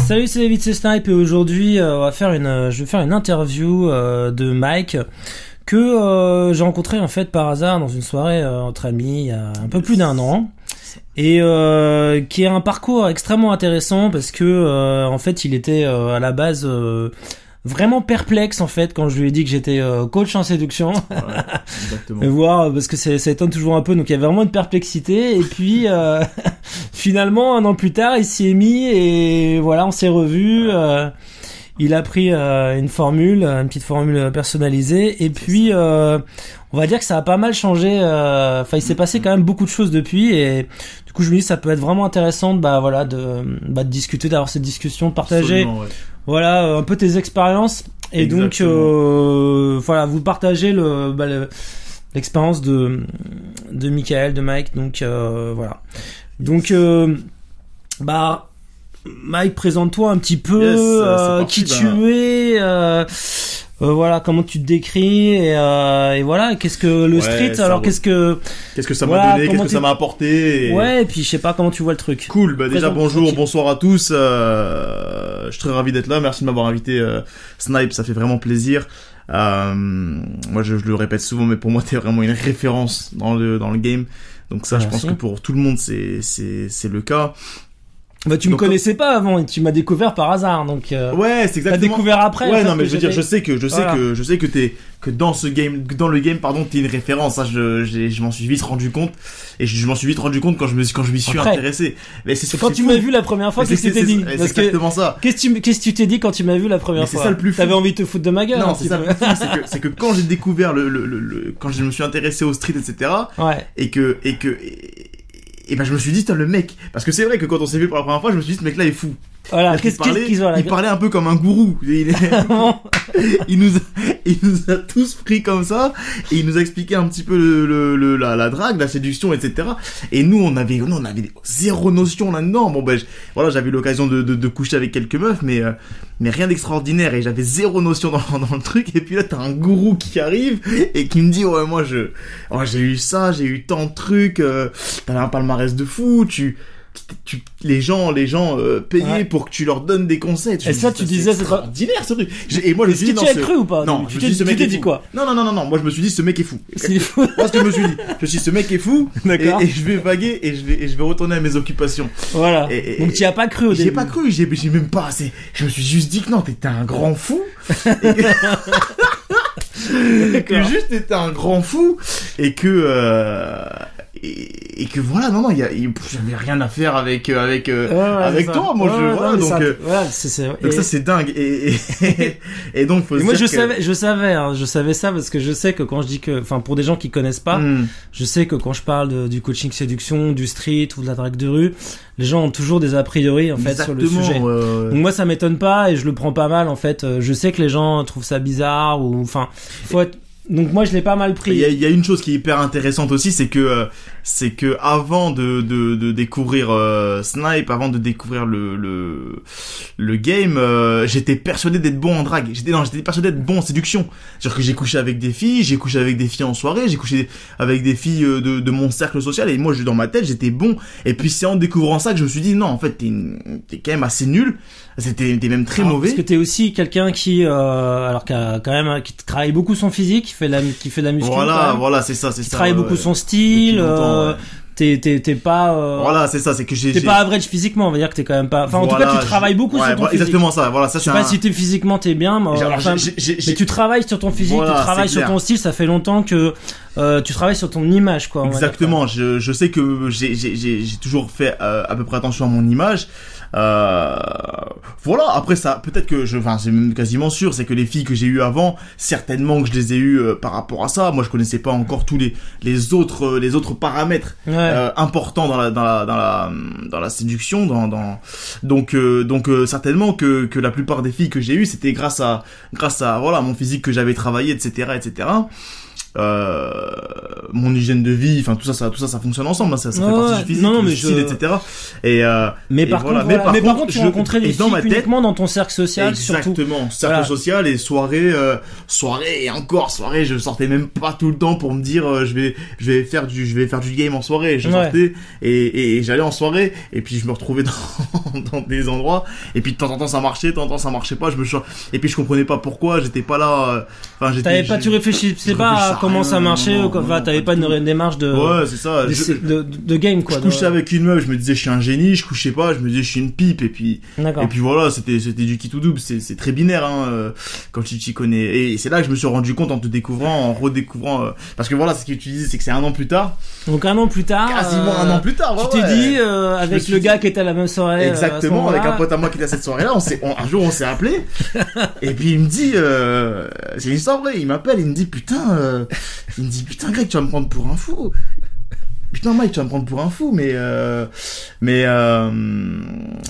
Salut, c'est David, c'est Snipe et aujourd'hui je vais faire une interview de Mike que j'ai rencontré en fait par hasard dans une soirée entre amis il y a un peu plus d'un an et qui a un parcours extrêmement intéressant parce que en fait il était à la base vraiment perplexe en fait quand je lui ai dit que j'étais coach en séduction. Ouais, exactement. Et voir parce que ça étonne toujours un peu, donc il y avait vraiment une perplexité et puis finalement un an plus tard il s'y est mis et voilà, on s'est revus. Il a pris une petite formule personnalisée et puis on va dire que ça a pas mal changé. Enfin, il s'est passé quand même beaucoup de choses depuis et du coup je me dis que ça peut être vraiment intéressant de discuter, d'avoir cette discussion, de partager. Absolument, ouais. Voilà, un peu tes expériences et Exactement. donc voilà, vous partagez l'expérience de Michael, de Mike, donc voilà. Donc Mike, présente-toi un petit peu, c'est parti, qui tu es, voilà, comment tu te décris et voilà, qu'est-ce que le street, alors qu'est-ce que ça voilà, m'a donné, comment qu'est-ce que ça m'a apporté ouais, et puis je sais pas comment tu vois le truc. Cool, bah déjà bonjour, tranquille. bonsoir à tous, je suis très ravi d'être là, merci de m'avoir invité Snipe, ça fait vraiment plaisir. Moi je le répète souvent, mais pour moi t'es vraiment une référence dans le game, donc ça je pense que pour tout le monde c'est le cas. Bah tu me connaissais pas avant et tu m'as découvert par hasard, donc ouais, c'est exactement. T'as découvert après. Ouais, en fait, non, mais je veux dire, je sais que dans le game, t'es une référence. Ça, je m'en suis vite rendu compte, et je m'en suis vite rendu compte quand je m'y suis intéressé. Mais c'est quand tu m'as vu la première fois, qu'est-ce que tu t'es dit? C'est exactement ça. Qu'est-ce que tu t'es dit quand tu m'as vu la première fois? C'est ça le plus fou. T'avais envie de te foutre de ma gueule. Non, c'est ça le plus fou, c'est que quand j'ai découvert quand je me suis intéressé au street, etc. Ouais. Et ben je me suis dit, le mec, parce que c'est vrai que quand on s'est vu pour la première fois, je me suis dit, ce mec là est fou. Voilà, il parlait un peu comme un gourou. Il nous a tous pris comme ça, et il nous a expliqué un petit peu la drague, la séduction, etc. Et nous, on avait zéro notion là-dedans. Bon, voilà, j'avais eu l'occasion de coucher avec quelques meufs, mais rien d'extraordinaire, et j'avais zéro notion dans le truc. Et puis là, t'as un gourou qui arrive, et qui me dit, ouais, moi, j'ai eu ça, j'ai eu tant de trucs, t'avais un palmarès de fou, les gens payaient pour que tu leur donnes des conseils. Et ça, tu disais, c'est extraordinaire ce truc. Et moi, je me suis dit, tu as cru ou pas? Non, tu t'es dit quoi? Non. Moi, je me suis dit, ce mec est fou. C'est fou. Moi, ce que je me suis dit, ce mec est fou. D'accord. Et je vais vaguer et je vais retourner à mes occupations. Voilà. Donc, tu y as pas cru au début. J'ai pas cru. J'ai même pas. Je me suis juste dit que non, t'étais un grand fou. Que juste t'étais un grand fou et que voilà, non, j'avais rien à faire avec toi, moi, donc ça c'est dingue, et donc faut se moi dire je savais ça parce que je sais que quand je dis que, enfin, pour des gens qui connaissent pas, je sais que quand je parle du coaching séduction, du street ou de la drague de rue, les gens ont toujours des a priori en fait sur le sujet. Donc moi ça m'étonne pas et je le prends pas mal en fait. Je sais que les gens trouvent ça bizarre ou enfin donc moi je l'ai pas mal pris. Il y a une chose qui est hyper intéressante aussi, c'est que avant de découvrir Snipe, avant de découvrir le game, j'étais persuadé d'être bon en drague. J'étais persuadé d'être bon en séduction. C'est-à-dire que j'ai couché avec des filles en soirée, j'ai couché avec des filles de mon cercle social, et moi dans ma tête j'étais bon. Et puis c'est en découvrant ça que je me suis dit non, en fait t'es quand même assez nul. T'es même très mauvais. Parce que t'es aussi quelqu'un qui qui travaille beaucoup son physique, qui fait de la muscu. Voilà, c'est ça. Travaille beaucoup son style. T'es pas. Voilà, c'est ça, c'est que t'es pas average physiquement, on va dire que t'es quand même pas. Enfin, en tout cas, tu travailles beaucoup sur ton physique. Exactement ça. Voilà, ça. Je sais pas si t'es physiququement t'es bien, mais tu travailles sur ton physique, tu travailles sur ton style. Ça fait longtemps que tu travailles sur ton image, quoi. Exactement. Je sais que j'ai toujours fait à peu près attention à mon image. Voilà, après ça, peut-être que c'est même quasiment sûr, c'est que les filles que j'ai eues avant, certainement que je les ai eues par rapport à ça. Moi, je connaissais pas encore tous les autres paramètres importants dans la séduction, donc certainement que la plupart des filles que j'ai eues, c'était grâce à voilà mon physique que j'avais travaillé, etc. mon hygiène de vie, enfin tout ça fonctionne ensemble, hein, ça fait partie du physique, du style, etc. Mais par contre, tu rencontrais des filles uniquement dans ton cercle social, exactement, cercle social et soirée, et encore soirée, je sortais même pas tout le temps pour me dire je vais faire du game en soirée. Je sortais et j'allais en soirée et puis je me retrouvais dans des endroits et puis de temps en temps ça marchait, de temps en temps ça marchait pas, et puis je comprenais pas pourquoi, j'étais pas là, tu réfléchissais pas à comment ça marchait, t'avais pas une démarche de c'est ça, de game quoi. Je couchais avec une meuf, je me disais je suis un génie, je couchais pas, je me disais je suis une pipe et puis voilà, c'était du qui tout double, c'est très binaire quand tu t'y connais, et c'est là que je me suis rendu compte en te découvrant, en redécouvrant, parce que voilà, ce que tu disais, c'est que c'est 1 an plus tard. Donc 1 an plus tard, quasiment 1 an plus tard, tu t'es dit avec le gars qui était à la même soirée, exactement, avec un pote à moi qui était à cette soirée-là, un jour on s'est appelé et puis il me dit c'est une histoire vraie, il m'appelle, il me dit putain Greg, tu vas me prendre pour un fou. Putain Mike, tu vas me prendre pour un fou, mais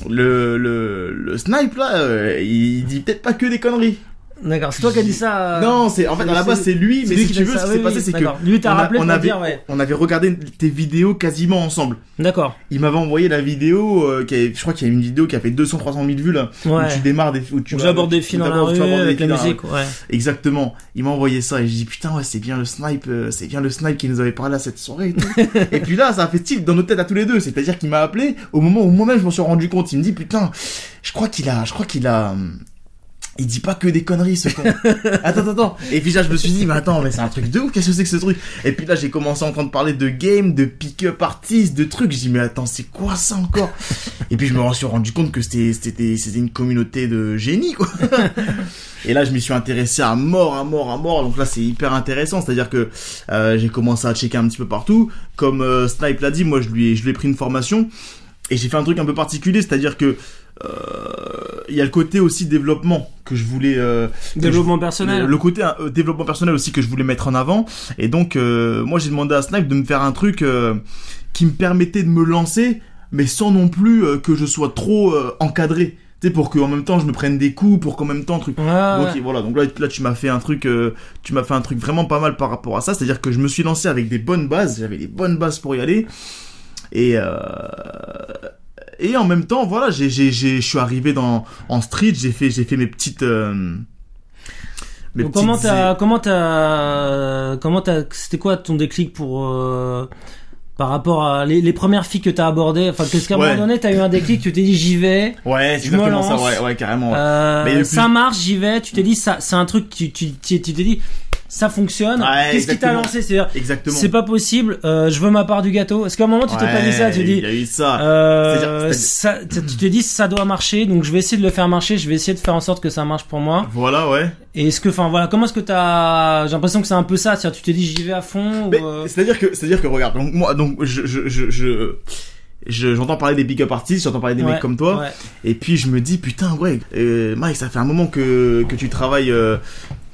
le snipe là, il dit peut-être pas que des conneries. D'accord, c'est toi qui as dit ça. Non, en fait à la base c'est lui, mais si tu veux, ce qui s'est passé, c'est que lui t'a rappelé pour dire on avait regardé tes vidéos quasiment ensemble. D'accord. Il m'avait envoyé la vidéo je crois qu'il y a une vidéo qui a fait 200-300 000 vues là, où tu démarres où tu abordes des filles dans la rue avec la musique, Exactement. Il m'a envoyé ça et je dis putain c'est bien le snipe qui nous avait parlé à cette soirée et tout. Et puis là ça a fait tilt dans nos têtes à tous les deux, c'est-à-dire qu'il m'a appelé au moment où moi-même je m'en suis rendu compte, il me dit putain, je crois qu'il a il dit pas que des conneries, ce con. Attends. Et puis là, je me suis dit, mais c'est un truc de ouf, qu'est-ce que c'est que ce truc? Et puis là, j'ai commencé à entendre parler de game, de pick-up artist, de trucs. Je dis, mais attends, c'est quoi ça encore? Et puis je me suis rendu compte que c'était une communauté de génies, quoi. Et là, je m'y suis intéressé à mort. Donc là, c'est hyper intéressant. C'est-à-dire que, j'ai commencé à checker un petit peu partout. Comme, Snipe l'a dit, moi, je lui ai pris une formation. Et j'ai fait un truc un peu particulier, c'est-à-dire que, il y a le côté aussi développement que je voulais développement personnel, le côté développement personnel aussi que je voulais mettre en avant, et donc moi j'ai demandé à Snipe de me faire un truc qui me permettait de me lancer mais sans non plus que je sois trop encadré, tu sais, pour que en même temps je me prenne des coups, pour qu'en même temps truc voilà, donc là tu m'as fait un truc vraiment pas mal par rapport à ça, c'est-à-dire que je me suis lancé avec des bonnes bases, j'avais les bonnes bases pour y aller, et en même temps, voilà, je suis arrivé en street, j'ai fait mes petites, c'était quoi ton déclic pour, par rapport à les premières filles que t'as abordées, enfin, qu'est-ce qu'à un moment donné, t'as eu un déclic, tu t'es dit, j'y vais. Ouais, c'est exactement ça, ouais, carrément. Mais ça marche, j'y vais, tu t'es dit, ça, c'est un truc, tu t'es dit, ça fonctionne. Qu'est-ce qui t'a lancé? C'est-à-dire, c'est pas possible. Je veux ma part du gâteau. Est-ce qu'à un moment tu t'es pas dit ça? Tu dis, il y a eu ça. Tu t'es dit ça doit marcher, donc je vais essayer de le faire marcher. Je vais essayer de faire en sorte que ça marche pour moi. Voilà, ouais. Et comment est-ce que j'ai l'impression que c'est un peu ça. C'est-à-dire, tu t'es dit j'y vais à fond. C'est-à-dire que regarde. Donc moi, j'entends parler des pick-up artists, j'entends parler des mecs comme toi, et puis je me dis putain Mike, ça fait un moment que tu travailles.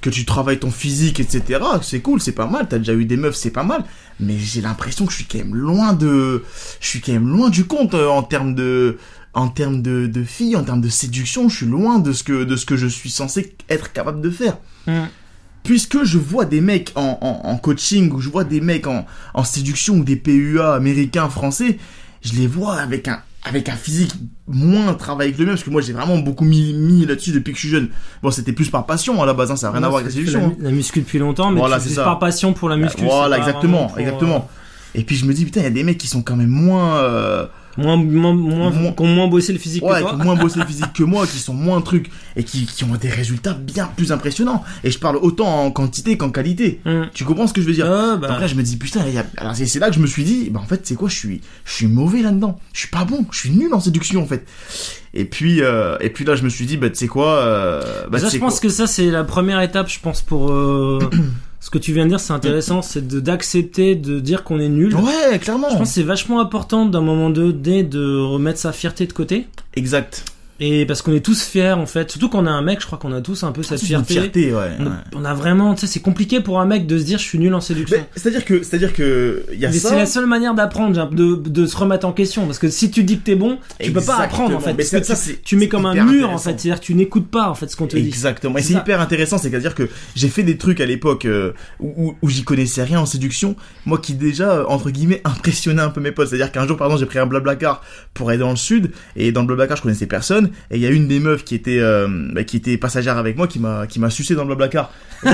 Que tu travailles ton physique, etc. C'est cool, c'est pas mal. T'as déjà eu des meufs, c'est pas mal. Mais j'ai l'impression que je suis quand même loin du compte en termes de filles, en termes de séduction. Je suis loin de ce que je suis censé être capable de faire. Puisque je vois des mecs en coaching, ou je vois des mecs en séduction, ou des PUA américains, français, je les vois avec un physique moins travaillé que le mien, parce que moi j'ai vraiment beaucoup mis là-dessus depuis que je suis jeune. Bon, c'était plus par passion à la base, ça n'a rien à voir avec la séduction. La muscu depuis longtemps, mais voilà, c'est par passion pour la muscu. Voilà, exactement. Et puis je me dis putain, il y a des mecs qui sont quand même moins qui ont moins bossé le physique que toi. Qui ont moins bossé le physique que moi, qui sont moins trucs, et qui ont des résultats bien plus impressionnants. Et je parle autant en quantité qu'en qualité. Tu comprends ce que je veux dire? Donc là, je me dis, putain, alors c'est là que je me suis dit, en fait, c'est quoi, je suis mauvais là-dedans. Je suis pas bon. Je suis nul en séduction, en fait. Et puis là, je me suis dit, tu sais quoi, je pense que ça, c'est la première étape, je pense, pour, ce que tu viens de dire, c'est intéressant, c'est d'accepter de dire qu'on est nul. Ouais, clairement. Je pense que c'est vachement important d'un moment donné de remettre sa fierté de côté. Exact. Et parce qu'on est tous fiers, en fait. Surtout quand on a un mec, je crois qu'on a tous un peu cette fierté. On a vraiment, tu sais, c'est compliqué pour un mec de se dire je suis nul en séduction. Mais, c'est-à-dire que, il y a ça. C'est la seule manière d'apprendre, de se remettre en question. Parce que si tu dis que t'es bon, tu peux pas apprendre, en fait. Mais tu mets comme un mur, en fait. C'est-à-dire que tu n'écoutes pas, en fait, ce qu'on te dit. Exactement. Et c'est hyper intéressant. C'est-à-dire que j'ai fait des trucs à l'époque, où j'y connaissais rien en séduction. Moi qui déjà, entre guillemets, impressionnais un peu mes potes. C'est-à-dire qu'un jour, par exemple, j'ai pris un Blablacar pour aller dans le sud. Et dans le Blablacar, je connaissais personne. Et il y a une des meufs qui était passagère avec moi qui m'a sucé dans le Blablacar. Et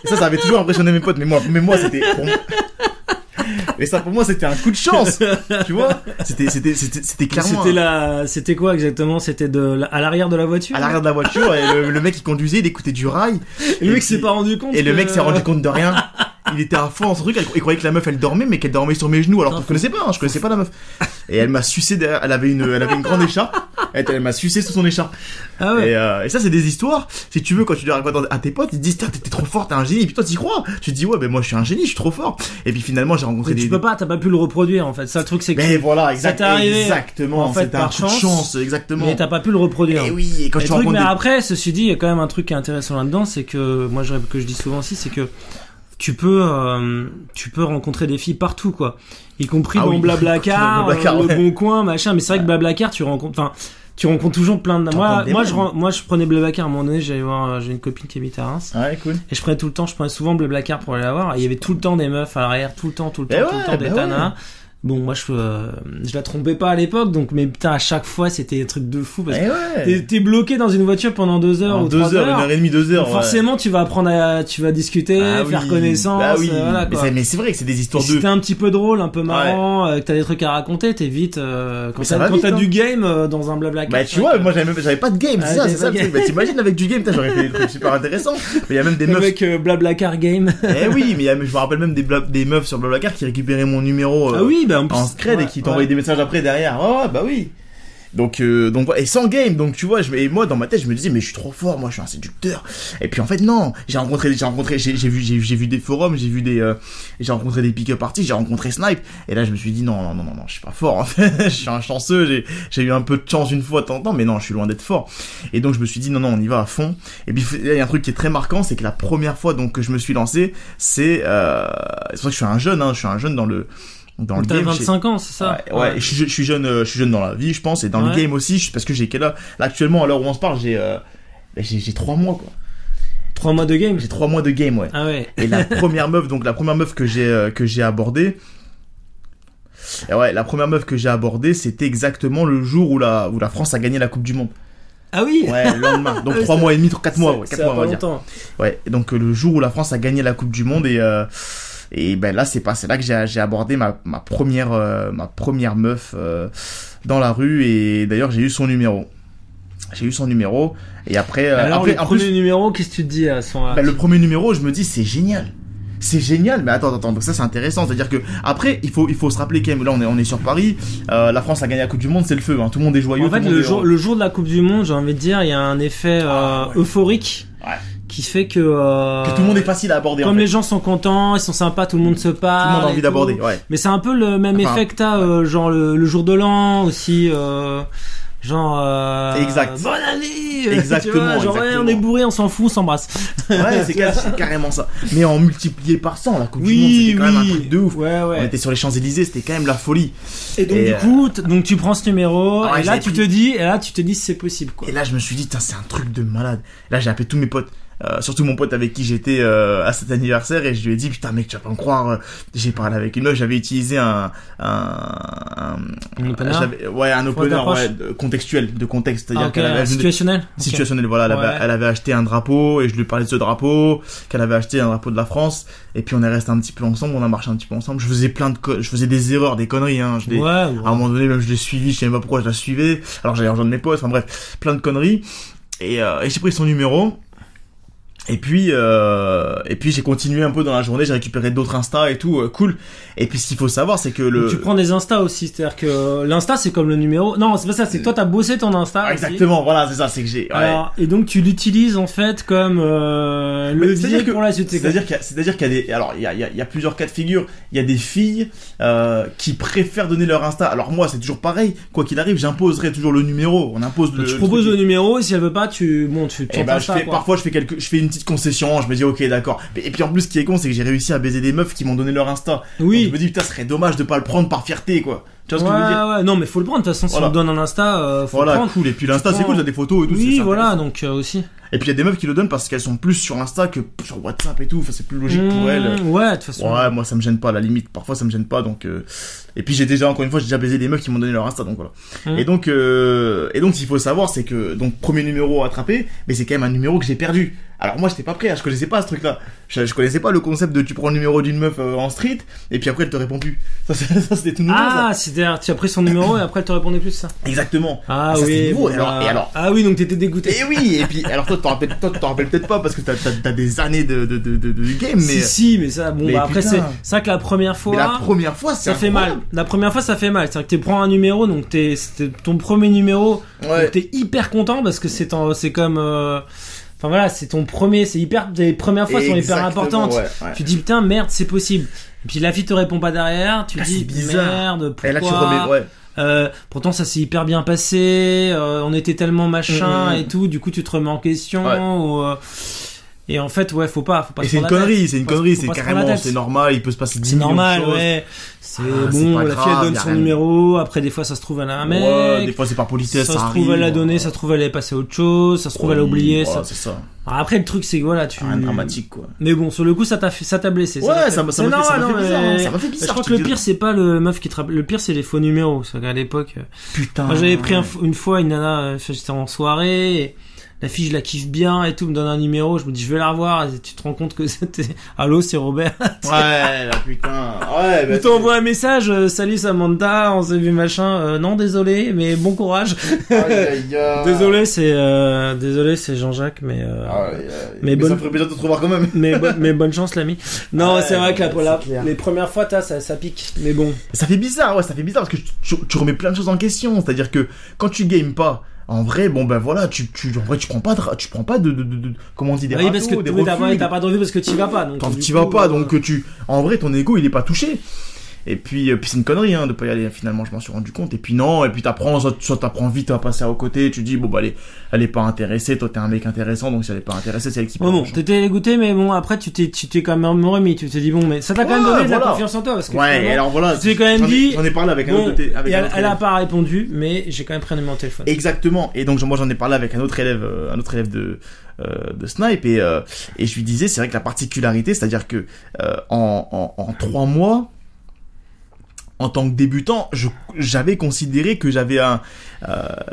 ça avait toujours impressionné mes potes. Mais moi c'était mais ça pour moi c'était un coup de chance, tu vois. C'était clairement. C'était quoi exactement? C'était à l'arrière de la voiture. À l'arrière de la voiture et le mec qui conduisait, il écoutait du rail. Et le mec s'est pas rendu compte. Et le mec s'est rendu compte de rien. Il était à fond dans son truc, il croyait que la meuf elle dormait, mais qu'elle dormait sur mes genoux, alors que je connaissais pas la meuf. Et elle m'a sucé derrière, elle avait une grande écharpe, elle m'a sucé sous son écharpe. Ah ouais. Et ça c'est des histoires, si tu veux, quand tu les racontes à tes potes, ils te disent, t'es trop fort, t'es un génie, et puis toi t'y crois. Tu te dis, ouais, ben moi je suis un génie, je suis trop fort. Et puis finalement j'ai rencontré t'as pas pu le reproduire, en fait. Ça, le truc, c'est que. Mais voilà, exactement. En fait, par chance, exactement. Mais t'as pas pu le reproduire. Et oui, et quand tu rencontres. Mais après, ceci dit, il y a quand même un truc qui est intéressant là-dedans, c'est que, moi, que je dis souvent aussi, c'est que, tu peux rencontrer des filles partout, quoi. Y compris dans Blablacar, le Bon Coin, machin. Mais c'est vrai que Blablacar, tu rencontres toujours plein de... Moi, je prenais Blablacar à un moment donné, j'ai une copine qui habite à Reims. Ouais, cool. Et je prenais souvent Blablacar pour aller la voir. Et il y avait tout le temps des meufs à l'arrière, tout le temps des tanas. Bon, moi, je la trompais pas à l'époque, donc, mais putain, à chaque fois, c'était des trucs de fou, parce que t'es bloqué dans une voiture pendant 2 heures ou 3 heures. 1h30, 2 heures. Forcément, tu vas apprendre tu vas discuter, faire connaissance. Bah oui. Voilà, quoi. Mais c'est vrai que c'est des histoires de... C'était un petit peu drôle, un peu marrant, que t'as des trucs à raconter, t'es vite, quand t'as du game, dans un Blablacar. Bah, tu vois, moi, j'avais pas de game, c'est ça le truc. Bah, t'imagines avec du game, j'aurais fait des trucs super intéressants. Mais il y a même des meufs. Avec Blablacar game. Oui, mais je me rappelle même des meufs sur Blablacar qui récupéraient mon numéro, en scred et qui t'envoyaient des messages après derrière. Bah oui. Donc et sans game, donc tu vois, et moi dans ma tête je me disais mais je suis trop fort, moi je suis un séducteur. Et puis en fait non, j'ai vu des forums, j'ai rencontré des pick-up artists, j'ai rencontré Snipe, et là je me suis dit non, je suis pas fort en fait, je suis un chanceux, j'ai eu un peu de chance une fois de temps en temps, mais non, je suis loin d'être fort. Et donc je me suis dit non, on y va à fond. Et puis il y a un truc qui est très marquant, c'est que la première fois donc que je me suis lancé, c'est vrai que je suis un jeune dans le game. T'as 25 ans, c'est ça? Ouais. Et je suis jeune dans la vie, je pense, et dans le game aussi, parce que j'ai quel âge? Là, actuellement, à l'heure où on se parle, j'ai 3 mois, quoi. 3 mois de game? J'ai 3 mois de game, ouais. Ah ouais. Et la première meuf que j'ai abordée, c'était exactement le jour où la France a gagné la Coupe du Monde. Ah oui? Ouais, le lendemain. Donc 3 mois et demi, 4 mois, 4 mois, on va dire. Ouais. Et donc, le jour où la France a gagné la Coupe du Monde et ben là c'est là que j'ai abordé ma première meuf dans la rue, et d'ailleurs j'ai eu son numéro et après alors le premier numéro, qu'est-ce que tu te dis à son le premier numéro, je me dis c'est génial, mais attends, donc ça c'est intéressant, c'est-à-dire que après il faut se rappeler quand même, là on est sur Paris, la France a gagné la Coupe du Monde, c'est le feu, hein, tout le monde est joyeux. En fait le jour de la Coupe du Monde, j'ai envie de dire, il y a un effet euphorique. Ouais. Qui fait que tout le monde est facile à aborder. Comme les gens sont contents, ils sont sympas, tout le monde se parle. Tout le monde a envie d'aborder, ouais. Mais c'est un peu le même effet que t'as, genre le jour de l'an aussi, exact. Bonne année. Exactement. Genre ouais, on est bourré, on s'en fout, on s'embrasse. Ouais, c'est carrément ça. Mais en multiplié par 100, la Coupe du Monde, c'était quand même un truc de ouf. Ouais. On était sur les Champs-Élysées, c'était quand même la folie. Et donc du coup, tu prends ce numéro, et là tu te dis c'est possible, quoi. Et là je me suis dit, c'est un truc de malade. Là j'ai appelé tous mes potes. Surtout mon pote avec qui j'étais à cet anniversaire, et je lui ai dit putain mec, tu vas pas me croire, j'ai parlé avec une meuf, j'avais utilisé un opener contextuel, de contexte, c'est-à-dire qu'elle avait situationnel, voilà, elle avait acheté un drapeau et je lui parlais de ce drapeau, qu'elle avait acheté un drapeau de la France, et puis on est resté un petit peu ensemble, on a marché un petit peu ensemble, je faisais des erreurs, des conneries, hein, à un moment donné même je l'ai suivi, je savais pas pourquoi je la suivais, alors j'allais rejoindre mes potes, enfin bref, plein de conneries, et j'ai pris son numéro. Et puis j'ai continué un peu dans la journée, j'ai récupéré d'autres Insta et tout, cool. Et puis ce qu'il faut savoir, c'est que Donc, tu prends des Insta aussi, c'est-à-dire que l'Insta c'est comme le numéro. Non, c'est pas ça, c'est que toi t'as bossé ton Insta. Ah, exactement, voilà, c'est ça, c'est que j'ai. Ouais. Alors, et donc tu l'utilises en fait comme levier pour la suite. C'est-à-dire qu'il y a des, alors il y a plusieurs cas de figure. Il y a des filles qui préfèrent donner leur Insta. Alors moi c'est toujours pareil, quoi qu'il arrive, j'imposerai toujours le numéro. On impose donc, tu proposes le numéro, et si elle veut pas, tu parfois je fais une petite concession, je me dis ok d'accord. Et puis en plus ce qui est con c'est que j'ai réussi à baiser des meufs qui m'ont donné leur Insta. Oui. Donc, je me dis putain, ce serait dommage de pas le prendre par fierté quoi. Tu vois ce que je veux dire? Ouais, non mais faut le prendre de toute façon, si on te donne un Insta, faut le prendre. Cool. Et puis l'Insta c'est cool, t'as des photos et tout. Oui, voilà, donc aussi. Et puis il y a des meufs qui le donnent parce qu'elles sont plus sur Insta que sur WhatsApp et tout, enfin c'est plus logique pour elles. Ouais, de toute façon. Ouais, moi ça me gêne pas, à la limite, parfois ça me gêne pas, donc et puis j'ai déjà baisé des meufs qui m'ont donné leur Insta, donc voilà. Et donc ce qu'il faut savoir c'est que donc premier numéro attrapé, mais c'est quand même un numéro que j'ai perdu. Alors moi j'étais pas prêt, je connaissais pas ce truc là. Je connaissais pas le concept de tu prends le numéro d'une meuf en street et puis après elle te répond plus. Ça c'était tout nouveau. Ah, c'est-à-dire tu as pris son numéro et après elle te répondait plus, ça. Exactement. Ah ça, oui. Nouveau. Et alors. Ah oui, donc t'étais dégoûté. Et oui, et puis alors toi t'en rappelles peut-être pas parce que t'as des années de game, mais si, mais ça bon mais bah, après putain. c'est ça que la première fois. Mais la première fois ça fait mal. La première fois ça fait mal. C'est-à-dire que tu prends un numéro, donc c'était ton premier numéro. Ouais. Donc t'es hyper content parce que c'est comme enfin voilà, c'est ton premier, les premières fois sont hyper importantes. Ouais. Tu dis putain merde, c'est possible. Et puis la fille te répond pas derrière, tu dis merde, pourquoi? Et là tu remets, pourtant ça s'est hyper bien passé, on était tellement machin et tout, du coup tu te remets en question et en fait faut pas et c'est une connerie, c'est carrément, c'est normal, il peut se passer 10 c'est millions normal, de choses. ouais. C'est bon, la fille elle donne son numéro, après des fois ça se trouve elle a un mec. Ouais, des fois c'est par politesse, ça se trouve elle l'a donné, ça se trouve elle est passée à autre chose, ça se trouve elle a oublié, ça. C'est ça. Alors après le truc c'est que voilà, rien de dramatique quoi. Mais bon, sur le coup ça t'a blessé. Ouais, ça m'a fait bizarre. Je crois que le pire c'est pas le meuf qui le pire c'est les faux numéros, c'est qu'à l'époque putain. Moi j'avais pris une fois une nana, j'étais en soirée et la fille je la kiffe bien et tout, me donne un numéro, je me dis je vais la revoir et tu te rends compte que c'était allô, c'est Robert. Ouais, la putain. Ouais, bah, t'envoies un message, salut Samantha, on s'est vu machin, non désolé mais bon courage. Désolé c'est Jean-Jacques mais mais ça ferait plaisir de te revoir quand même. mais bonne chance l'ami. Non, c'est vrai que les premières fois ça pique, mais bon. Ça fait bizarre parce que tu remets plein de choses en question, c'est-à-dire que quand tu games pas en vrai, bon ben voilà, tu prends pas de comment on dit, des râteaux, parce que des refus, t'as pas de refus parce que t'y vas pas, donc en vrai ton ego il est pas touché. Et puis c'est une connerie de pas y aller, finalement je m'en suis rendu compte. Et puis non, et puis t'apprends, soit t'apprends vite à passer à côté, tu dis bon bah elle est pas intéressée, toi t'es un mec intéressant, donc si elle est pas intéressée c'est elle qui prend. Bon, t'étais dégoûté, mais bon après tu t'es quand même remis, tu t'es dit bon mais ça t'a quand même donné de la confiance en toi parce que alors voilà, tu t'es quand même dit, j'en ai parlé avec un autre elle a pas répondu, mais j'ai quand même pris un numéro de téléphone. Exactement. Et donc moi j'en ai parlé avec un autre élève de Snipe et je lui disais c'est vrai que la particularité, c'est-à-dire que en 3 mois en tant que débutant, j'avais considéré que j'avais là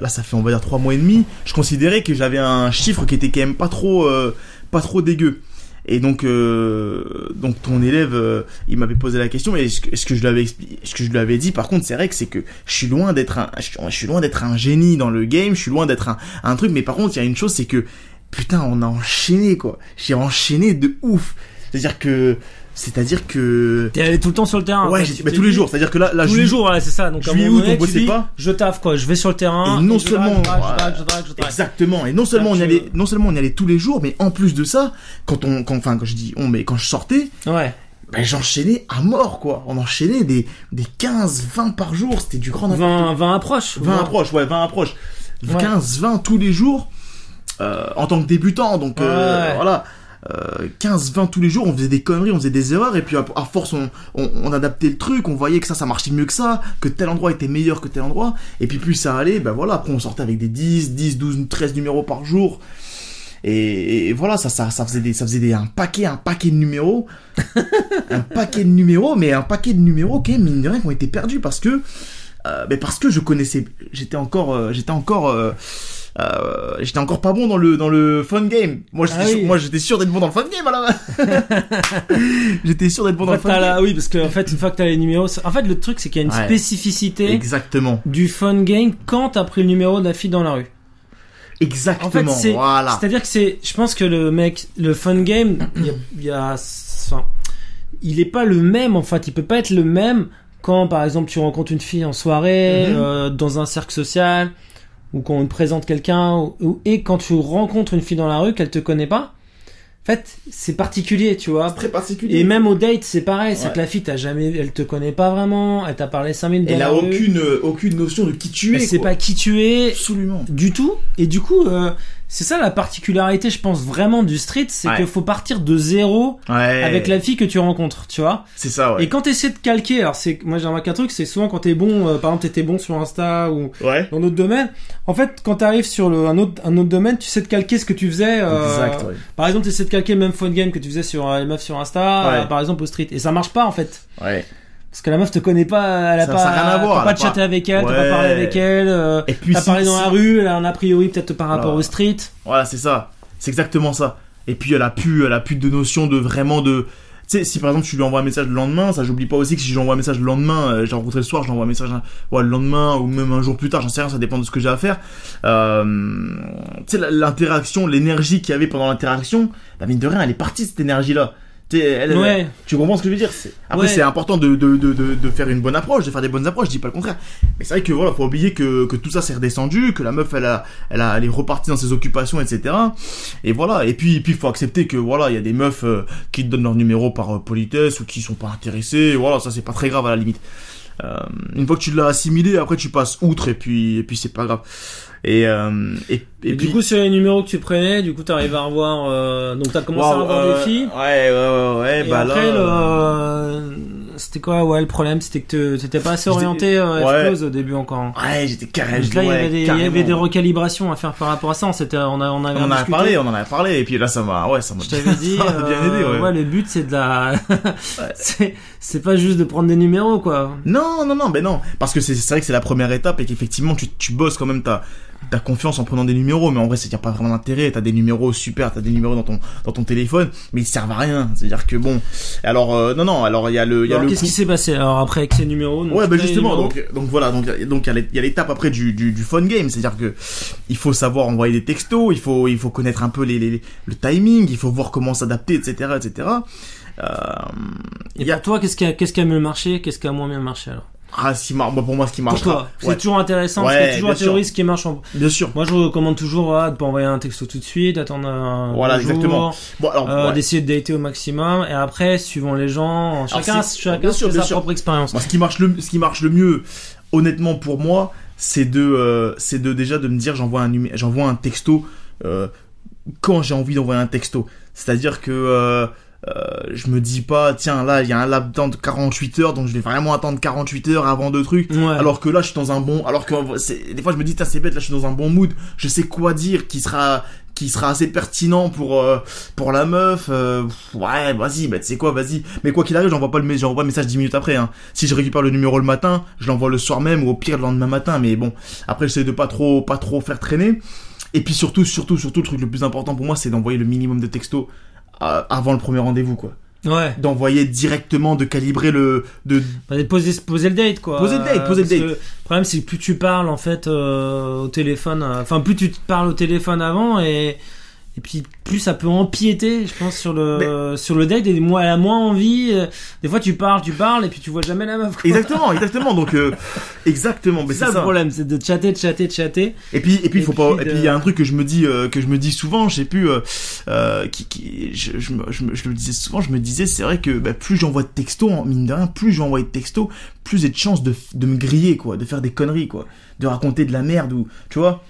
ça fait on va dire 3 mois et demi, je considérais que j'avais un chiffre qui était quand même pas trop dégueu. Et donc ton élève il m'avait posé la question et ce que je lui avais dit par contre c'est vrai que c'est que je suis loin d'être un génie dans le game, je suis loin d'être un truc, mais par contre il y a une chose, c'est que putain on a enchaîné quoi, j'ai enchaîné de ouf, c'est-à-dire que t'es allé tout le temps sur le terrain. Ouais, tous les jours, c'est-à-dire que là tous les jours, voilà, c'est ça. Donc juillet, août, on bossait pas. Je taffe quoi, je vais sur le terrain. Et non seulement je drague. Exactement. Et non seulement on y allait tous les jours, mais en plus de ça, quand je sortais, ouais. Ben j'enchaînais à mort quoi. On enchaînait des 15-20 par jour, c'était du grand 20 approches. 20 approches. 15-20 tous les jours en tant que débutant, donc voilà. 15-20 tous les jours, on faisait des conneries, on faisait des erreurs, et puis à force on adaptait le truc, on voyait que ça marchait mieux que ça, que tel endroit était meilleur que tel endroit, et puis plus ça allait, ben voilà, après on sortait avec des 10, 12, 13 numéros par jour, et voilà, ça faisait un paquet de numéros, mais un paquet de numéros quand même, mine de rien, qui ont été perdus parce que je connaissais, j'étais encore pas bon dans le fun game. Moi j'étais sûr d'être bon dans le fun game alors. J'étais sûr d'être bon dans le fun game. Oui, parce que en fait une fois que t'as les numéros, en fait le truc c'est qu'il y a une spécificité exactement du fun game quand t'as pris le numéro de la fille dans la rue. Exactement. En fait, voilà. c'est-à-dire que je pense que le fun game, il est pas le même, en fait, il peut pas être le même quand, par exemple, tu rencontres une fille en soirée, dans un cercle social, ou quand on te présente quelqu'un, et quand tu rencontres une fille dans la rue qu'elle te connaît pas. En fait, c'est particulier, tu vois. C'est très particulier. Et même au date, c'est pareil. C'est que la fille, elle te connaît pas vraiment. Elle t'a parlé 5 minutes. Elle a aucune notion de qui tu es. Elle sait pas qui tu es. Absolument. Du tout. Et du coup, c'est ça la particularité, je pense, vraiment du street. C'est qu'il faut partir de zéro avec la fille que tu rencontres, tu vois. C'est ça, ouais. Et quand t'essaies de calquer, alors moi j'ai remarqué un truc, c'est souvent quand t'es bon, par exemple t'étais bon sur Insta ou dans d'autres domaines. En fait, quand t'arrives sur un autre domaine, tu sais de calquer ce que tu faisais. Exact, ouais. Par exemple, t'essaies de calquer le même phone game que tu faisais sur les meufs sur Insta, par exemple au street. Et ça marche pas, en fait. Ouais. Parce que la meuf te connaît pas, ça n'a rien à voir. T'as pas chatter avec elle, t'as pas parlé avec elle, et puis t'as parlé dans la rue, elle a un a priori peut-être par rapport au street. Voilà, c'est ça. C'est exactement ça. Et puis elle a plus de notion de vraiment de... Tu sais, si par exemple tu lui envoies un message le lendemain, ça j'oublie pas aussi que si j'envoie un message le lendemain, j'ai rencontré le soir, j'envoie un message le lendemain ou même un jour plus tard, j'en sais rien, ça dépend de ce que j'ai à faire. Tu sais, l'interaction, l'énergie qu'il y avait pendant l'interaction, mine de rien, elle est partie cette énergie-là. Tu comprends ce que je veux dire? Après, c'est important de faire une bonne approche, de faire des bonnes approches, je dis pas le contraire. Mais c'est vrai que voilà, faut oublier que tout ça s'est redescendu, que la meuf, elle est repartie dans ses occupations, etc. Et voilà. Et puis, faut accepter que voilà, il y a des meufs qui te donnent leur numéro par politesse ou qui sont pas intéressées. Voilà, ça c'est pas très grave à la limite. Une fois que tu l'as assimilé, après tu passes outre et puis c'est pas grave. Et puis du coup sur les numéros que tu prenais, du coup t'arrives à revoir donc t'as commencé à revoir des filles. Ouais, et après c'était quoi le problème, c'était que t'étais pas assez orienté F-Close au début encore. Ouais, j'étais carré. Donc là il y avait des recalibrations à faire par rapport à ça, on en a parlé et puis là ça m'a je t'avais dit ça m'a bien aidé, ouais. Le but c'est de la c'est pas juste de prendre des numéros quoi. Non, parce que c'est vrai que c'est la première étape et qu'effectivement tu bosses quand même ta confiance en prenant des numéros, mais en vrai, ça tient pas vraiment d'intérêt. T'as des numéros super, t'as des numéros dans ton téléphone, mais ils servent à rien. C'est-à-dire que bon, alors alors il y a qu'est-ce qui s'est passé alors après avec ces numéros? Justement, donc voilà, donc il y a l'étape après du fun game, c'est-à-dire que il faut savoir envoyer des textos, il faut connaître un peu le timing, il faut voir comment s'adapter, etc. Et pour toi, qu'est-ce qui a mieux marché, qu'est-ce qui a moins bien marché alors? Pour moi, ce qui marche. Pour toi, c'est toujours intéressant, parce que toujours la théorie, ce qui marche Bien sûr. Moi, je recommande toujours, de pas envoyer un texto tout de suite, d'attendre un jour, exactement. Bon, alors, d'essayer de dater au maximum, et après, suivant les gens, chacun fait sa propre expérience. Moi, ce qui marche le mieux, honnêtement, pour moi, c'est de déjà de me dire, j'envoie un texto, quand j'ai envie d'envoyer un texto. C'est-à-dire que, je me dis pas tiens là il y a un laps de temps de 48 heures donc je vais vraiment attendre 48 heures avant de trucs, alors que là je suis dans un bon, alors que des fois je me dis c'est bête, là je suis dans un bon mood, je sais quoi dire qui sera assez pertinent pour la meuf. Vas-y, tu sais quoi, vas-y. Mais quoi qu'il arrive, j'envoie pas le message 10 minutes après, hein. Si je récupère le numéro le matin, je l'envoie le soir même ou au pire le lendemain matin, mais bon, après j'essaie de pas trop faire traîner. Et puis surtout le truc le plus important pour moi, c'est d'envoyer le minimum de textos avant le premier rendez-vous, quoi. Ouais. D'envoyer directement, de calibrer poser le date, quoi. Poser le date. Le problème, c'est que plus tu parles, en fait, au téléphone, plus tu te parles au téléphone avant et puis plus ça peut empiéter, je pense, sur le date, et moi elle a moins envie, des fois tu parles et puis tu vois jamais la meuf, quoi. Exactement, donc exactement, mais c'est ça le problème, c'est de chatter et puis il faut pas, et puis il y a un truc que je me dis souvent, je sais plus je le disais souvent, je me disais c'est vrai que plus j'envoie de textos, mine de rien, plus j'envoie de textos, plus j'ai de chances de me griller, quoi, de faire des conneries, quoi, de raconter de la merde, ou tu vois.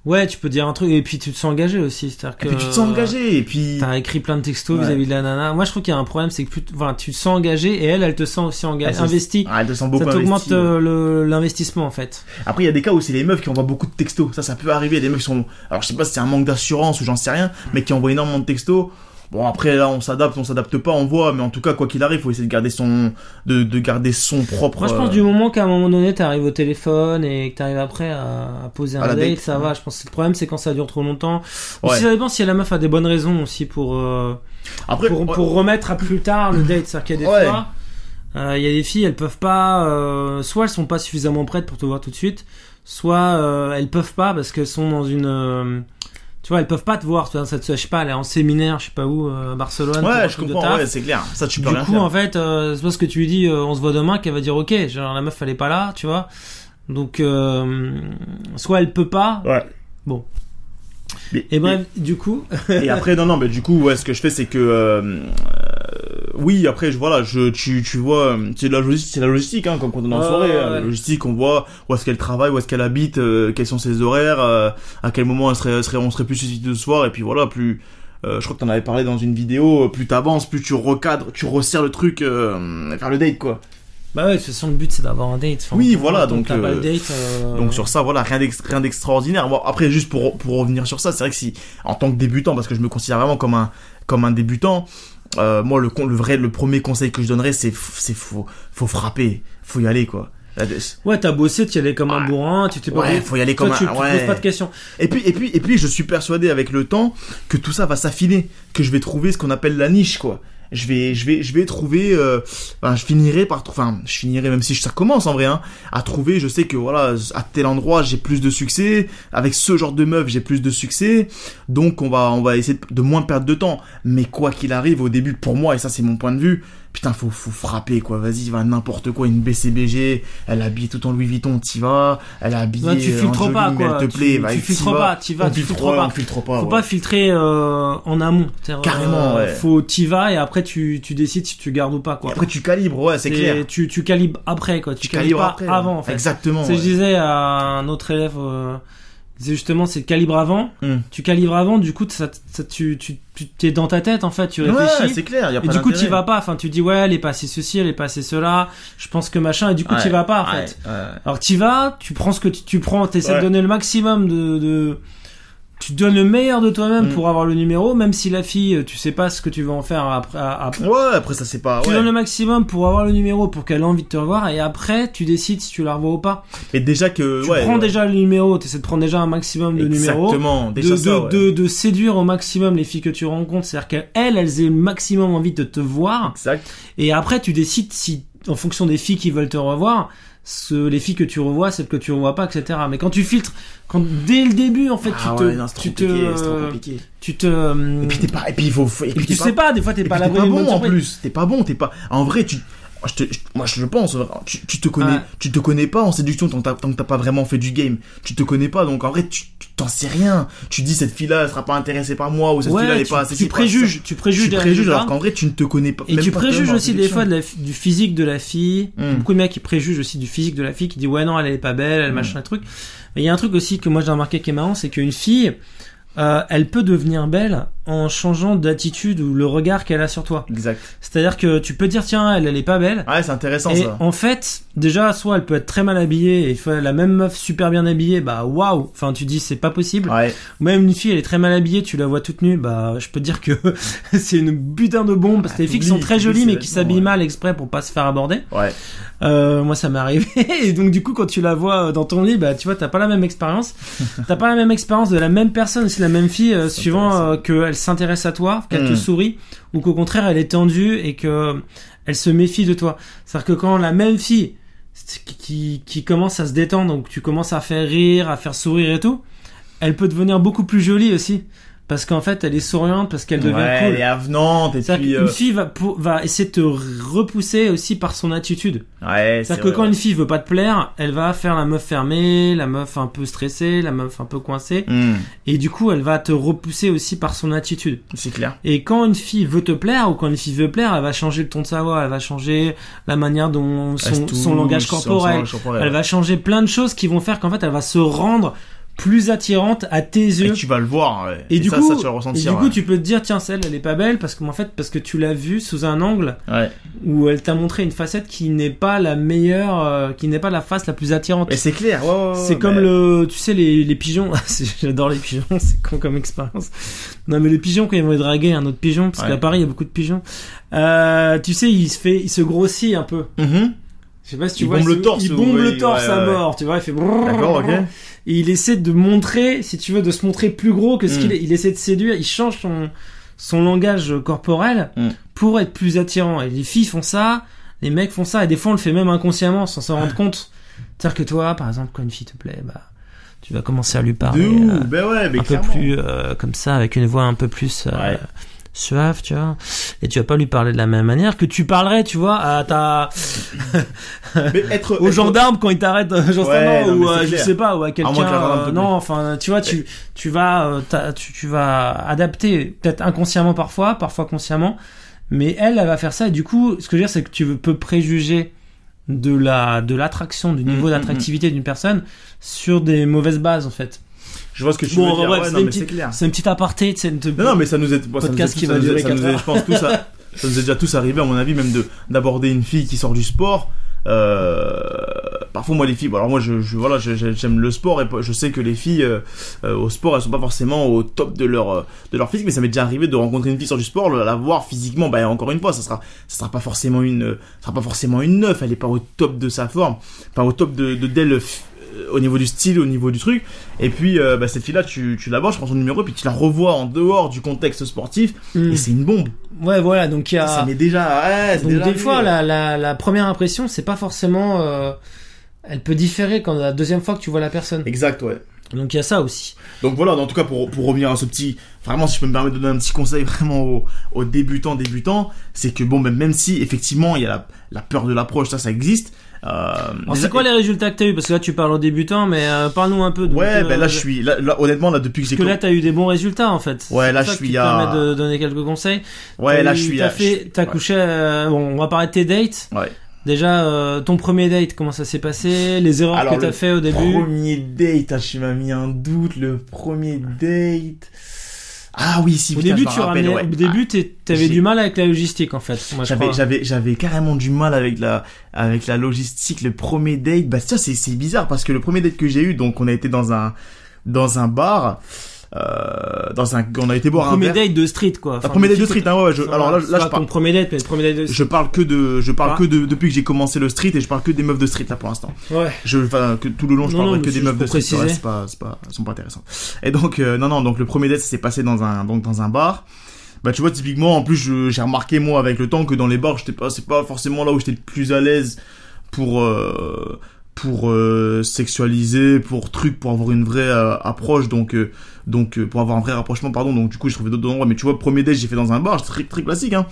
Ouais, tu peux dire un truc, et puis tu te sens engagé aussi, c'est-à-dire que... Et puis tu te sens engagé, et puis... T'as écrit plein de textos vis-à-vis de la nana. Moi, je trouve qu'il y a un problème, c'est que tu te sens engagé, et elle te sent aussi investi. Elle te sent beaucoup investi. Ça t'augmente ouais. l'investissement, en fait. Après, il y a des cas où c'est les meufs qui envoient beaucoup de textos. Ça peut arriver. Il y a des meufs qui sont... Alors, je sais pas si c'est un manque d'assurance ou j'en sais rien, mais qui envoient énormément de textos. Bon, après, là, on s'adapte pas, on voit, mais en tout cas, quoi qu'il arrive, faut essayer de garder son propre... Moi, je pense du moment qu'à un moment donné, t'arrives au téléphone et que t'arrives après à poser un date, ça va. Je pense que le problème, c'est quand ça dure trop longtemps. Ou si ça dépend si la meuf a des bonnes raisons aussi pour remettre à plus tard le date. C'est-à-dire qu'il y a des fois, il y a des filles, elles peuvent pas, soit elles sont pas suffisamment prêtes pour te voir tout de suite, soit elles peuvent pas parce qu'elles sont dans une tu vois, elles peuvent pas te voir, tu vois, ça, je sais pas, elle est en séminaire, je sais pas où, à Barcelone. Ouais, je comprends, ouais, c'est clair. Ça, tu peux rien faire. Du coup, en fait, c'est parce que tu lui dis, on se voit demain, qu'elle va dire, ok, genre, la meuf, elle est pas là, tu vois. Donc, soit elle peut pas. Ouais. Bon. Et bref, du coup. Et après, non, mais du coup, ouais, ce que je fais, c'est que, oui, après, tu vois, c'est la logistique, hein, comme quand on est en soirée. Ouais. La logistique, on voit où est-ce qu'elle travaille, où est-ce qu'elle habite, quels sont ses horaires, à quel moment on serait plus suscité ce soir, et puis voilà, plus, je crois que t'en avais parlé dans une vidéo, plus t'avances, plus tu recadres, tu resserres le truc, vers le date, quoi. Bah ouais, de toute façon, le but, c'est d'avoir un date. Enfin, oui, voilà, donc, t'as pas le date, donc sur ça, voilà, rien d'extraordinaire. Bon, après, juste pour revenir sur ça, c'est vrai que si, en tant que débutant, parce que je me considère vraiment comme un débutant, moi, le premier conseil que je donnerais, c'est faut frapper, faut y aller, quoi. Ouais, t'as bossé, tu y allais comme un bourrin, tu t'es pas. Ouais, faut y aller comme un. Tu poses pas de questions. Et puis, je suis persuadé avec le temps que tout ça va s'affiner, que je vais trouver ce qu'on appelle la niche, quoi. Je vais trouver, je finirai même si ça commence en vrai, hein, à trouver, je sais que voilà, à tel endroit j'ai plus de succès, avec ce genre de meuf j'ai plus de succès, donc on va essayer de moins perdre de temps. Mais quoi qu'il arrive au début, pour moi, et ça c'est mon point de vue, putain, faut frapper, quoi. Vas-y, va n'importe quoi, une BCBG, elle habille tout en Louis Vuitton, t'y vas, elle est habillée ouais, tu filtres en pas, jogging, quoi. elle te plaît, tu filtres pas, t'y vas, tu filtres pas. On filtre pas. Faut ouais. pas filtrer en amont. Carrément, ouais. Faut t'y vas et après tu décides si tu gardes ou pas, quoi. Et après tu calibres, ouais, c'est clair. Tu calibres après, quoi. Tu calibres pas après, avant, en fait. Exactement. C'est je disais à un autre élève, c'est justement, c'est le calibre avant. Tu calibres avant, du coup, tu es dans ta tête, en fait, tu réfléchis. Ouais, c'est clair, y a pas et du coup, d'intérêt. t'y vas pas. Enfin, tu dis, ouais, elle est passée ceci, elle est passée cela. Je pense que machin, et du coup, t'y vas pas, en fait. Ouais. Alors, t'y vas, tu prends ce que tu prends, t'essaies Ouais. de donner le maximum tu donnes le meilleur de toi-même pour avoir le numéro, même si la fille, tu sais pas ce que tu vas en faire après. Ouais, après ça c'est pas. Tu Ouais. donnes le maximum pour avoir le numéro, pour qu'elle ait envie de te revoir, et après, tu décides si tu la revois ou pas. Et déjà que. Tu ouais, prends ouais. déjà le numéro, tu essaies de prendre déjà un maximum de numéros. Exactement, déjà ça. Ouais. De séduire au maximum les filles que tu rencontres, c'est-à-dire qu'elles aient le maximum envie de te voir. Exact. Et après, tu décides si, en fonction des filles qui veulent te revoir, les filles que tu revois, celles que tu revois pas, etc. Mais quand tu filtres, dès le début, en fait, C'est trop compliqué. tu te, Et puis tu sais pas, des fois t'es pas la bonne bonne en plus. T'es pas bon, en vrai, moi je pense, tu te connais, Ouais. tu te connais pas en séduction tant que t'as pas vraiment fait du game. Tu te connais pas, donc en vrai, tu t'en sais rien. Tu dis cette fille-là, elle sera pas intéressée par moi, ou cette fille-là, elle est pas assez. Tu préjuges Tu préjuges alors qu'en vrai, tu ne te connais pas. Et même tu pas préjuges tellement en aussi des séduction. fois du physique de la fille. Beaucoup de mecs qui préjugent aussi du physique de la fille, qui dit ouais non elle est pas belle, elle machin un truc. Mais il y a un truc aussi que moi j'ai remarqué qui est marrant, c'est qu'une fille, elle peut devenir belle en changeant d'attitude ou le regard qu'elle a sur toi. Exact. C'est-à-dire que tu peux dire tiens elle est pas belle. Ouais, c'est intéressant Et ça. en fait, déjà, soit elle peut être très mal habillée et fait la même meuf super bien habillée, bah waouh, enfin tu dis c'est pas possible. Ouais. Ou même une fille elle est très mal habillée, tu la vois toute nue, bah je peux te dire que c'est une putain de bombe parce que les filles qui sont très jolies mais qui s'habillent mal exprès pour pas se faire aborder. Ouais. Moi ça m'est arrivé et donc du coup quand tu la vois dans ton lit, bah tu vois t'as pas la même expérience. T'as pas la même expérience de la même personne, c'est la même fille suivant qu'elle s'intéresse à toi, qu'elle te sourit ou qu'au contraire elle est tendue et que elle se méfie de toi. C'est-à-dire que quand la même fille qui commence à se détendre, donc tu commences à faire rire, à faire sourire et tout, elle peut devenir beaucoup plus jolie aussi. Parce qu'en fait, elle est souriante, parce qu'elle devient cool. Elle est avenante, et C'est-à-dire puis. qu'une fille va essayer de te repousser aussi par son attitude. Ouais, C'est-à-dire que quand une fille veut pas te plaire, elle va faire la meuf fermée, la meuf un peu stressée, la meuf un peu coincée. Et du coup, elle va te repousser aussi par son attitude. C'est clair. Et quand une fille veut te plaire, ou quand une fille veut plaire, elle va changer le ton de sa voix, elle va changer la manière dont son langage corporel. Elle va changer plein de choses qui vont faire qu'en fait, elle va se rendre plus attirante à tes yeux. Et tu vas le voir, ouais. Et du ça, coup, ça, tu vas le ressentir. et du coup, tu peux te dire, tiens, celle, elle est pas belle parce que tu l'as vue sous un angle ouais. où elle t'a montré une facette qui n'est pas la meilleure, qui n'est pas la face la plus attirante. Mais c'est clair, ouais, c'est comme tu sais, les pigeons. J'adore les pigeons, c'est con comme expérience. Non, mais les pigeons, quand ils vont draguer un autre pigeon, parce qu'à Paris, il y a beaucoup de pigeons, tu sais, il se grossit un peu. Je sais pas si tu vois. Il bombe le torse. Il bombe le torse à mort, tu vois, il fait. D'accord, ok. Et il essaie de montrer, si tu veux, de se montrer plus gros que ce qu'il est. Il essaie de séduire, il change son langage corporel pour être plus attirant. Et les filles font ça, les mecs font ça, et des fois on le fait même inconsciemment sans s'en rendre compte. C'est-à-dire que toi, par exemple, quand une fille te plaît, bah, tu vas commencer à lui parler ben ouais, mais un peu plus comme ça, avec une voix un peu plus suave, tu vois. Et tu vas pas lui parler de la même manière que tu parlerais, tu vois, à ta au gendarme quand il t'arrête justement, ou je sais pas, ou à quelqu'un. Non, enfin, tu vois, tu vas adapter, peut-être inconsciemment parfois consciemment, mais elle va faire ça. Et du coup, ce que je veux dire, c'est que tu peux préjuger de l'attraction, du niveau d'attractivité d'une personne sur des mauvaises bases, en fait. Je vois ce que tu veux dire. Bref, c'est clair. C'est un petit aparté, tu sais. Non, mais ça nous est podcast qui va durer 4 heures. Je pense tout ça. Ça nous est déjà tous arrivé, à mon avis, même d'aborder une fille qui sort du sport. Parfois, moi, les filles, bon, alors moi, j'aime le sport et je sais que les filles au sport, elles sont pas forcément au top de leur physique, mais ça m'est déjà arrivé de rencontrer une fille sur du sport, la voir physiquement, bah encore une fois, ça sera pas forcément une neuf, elle est pas au top de sa forme, pas au top d'elle. Au niveau du style, au niveau du truc, et puis cette fille là tu l'abordes, je prends son numéro, puis tu la revois en dehors du contexte sportif, et c'est une bombe. Ouais, voilà, donc il y a ça m'est déjà donc des fois la première impression, c'est pas forcément elle peut différer quand la deuxième fois que tu vois la personne. Exact, ouais. Donc il y a ça aussi. Donc voilà, en tout cas pour revenir à ce petit, vraiment si je peux me permettre de donner un petit conseil vraiment aux débutants, c'est que bon, même si effectivement il y a la peur de l'approche, ça existe. Alors c'est quoi les résultats que t'as eu, parce que là tu parles aux débutants, mais parle-nous un peu. Ouais, ben là je suis là honnêtement là depuis que j'ai. Parce que là t'as eu des bons résultats en fait. Ouais, là je suis à. Ça permet de donner quelques conseils. Ouais, là je suis. T'as couché. Bon, on va parler de tes dates. Ouais. Déjà, ton premier date, comment ça s'est passé? Les erreurs que t'as fait au début? Premier date, tu m'as mis un doute. Le premier date. Ah oui, si. Au début, au début, t'avais du mal avec la logistique, en fait. Moi, j'avais carrément du mal avec la logistique. Le premier date, bah ça c'est bizarre parce que le premier date que j'ai eu, donc on a été dans un bar. On a été boire un verre. Premier date de street, quoi. Enfin, premier date de street, hein, ouais. Alors là, je parle. Ton premier date, mais le premier date de street. Je parle que depuis que j'ai commencé le street, et je parle que des meufs de street, là, pour l'instant. Ouais. Que tout le long, je parlerai que des meufs de street. Ouais, elles sont pas intéressantes. Et donc, donc le premier date, ça s'est passé dans un bar. Bah, tu vois, typiquement, en plus, j'ai remarqué, moi, avec le temps, que dans les bars, c'est pas forcément là où j'étais le plus à l'aise pour sexualiser, pour avoir une vraie approche, donc pour avoir un vrai rapprochement, pardon. Donc du coup j'ai trouvé d'autres endroits, mais tu vois, premier date j'ai fait dans un bar, c'est très classique, hein,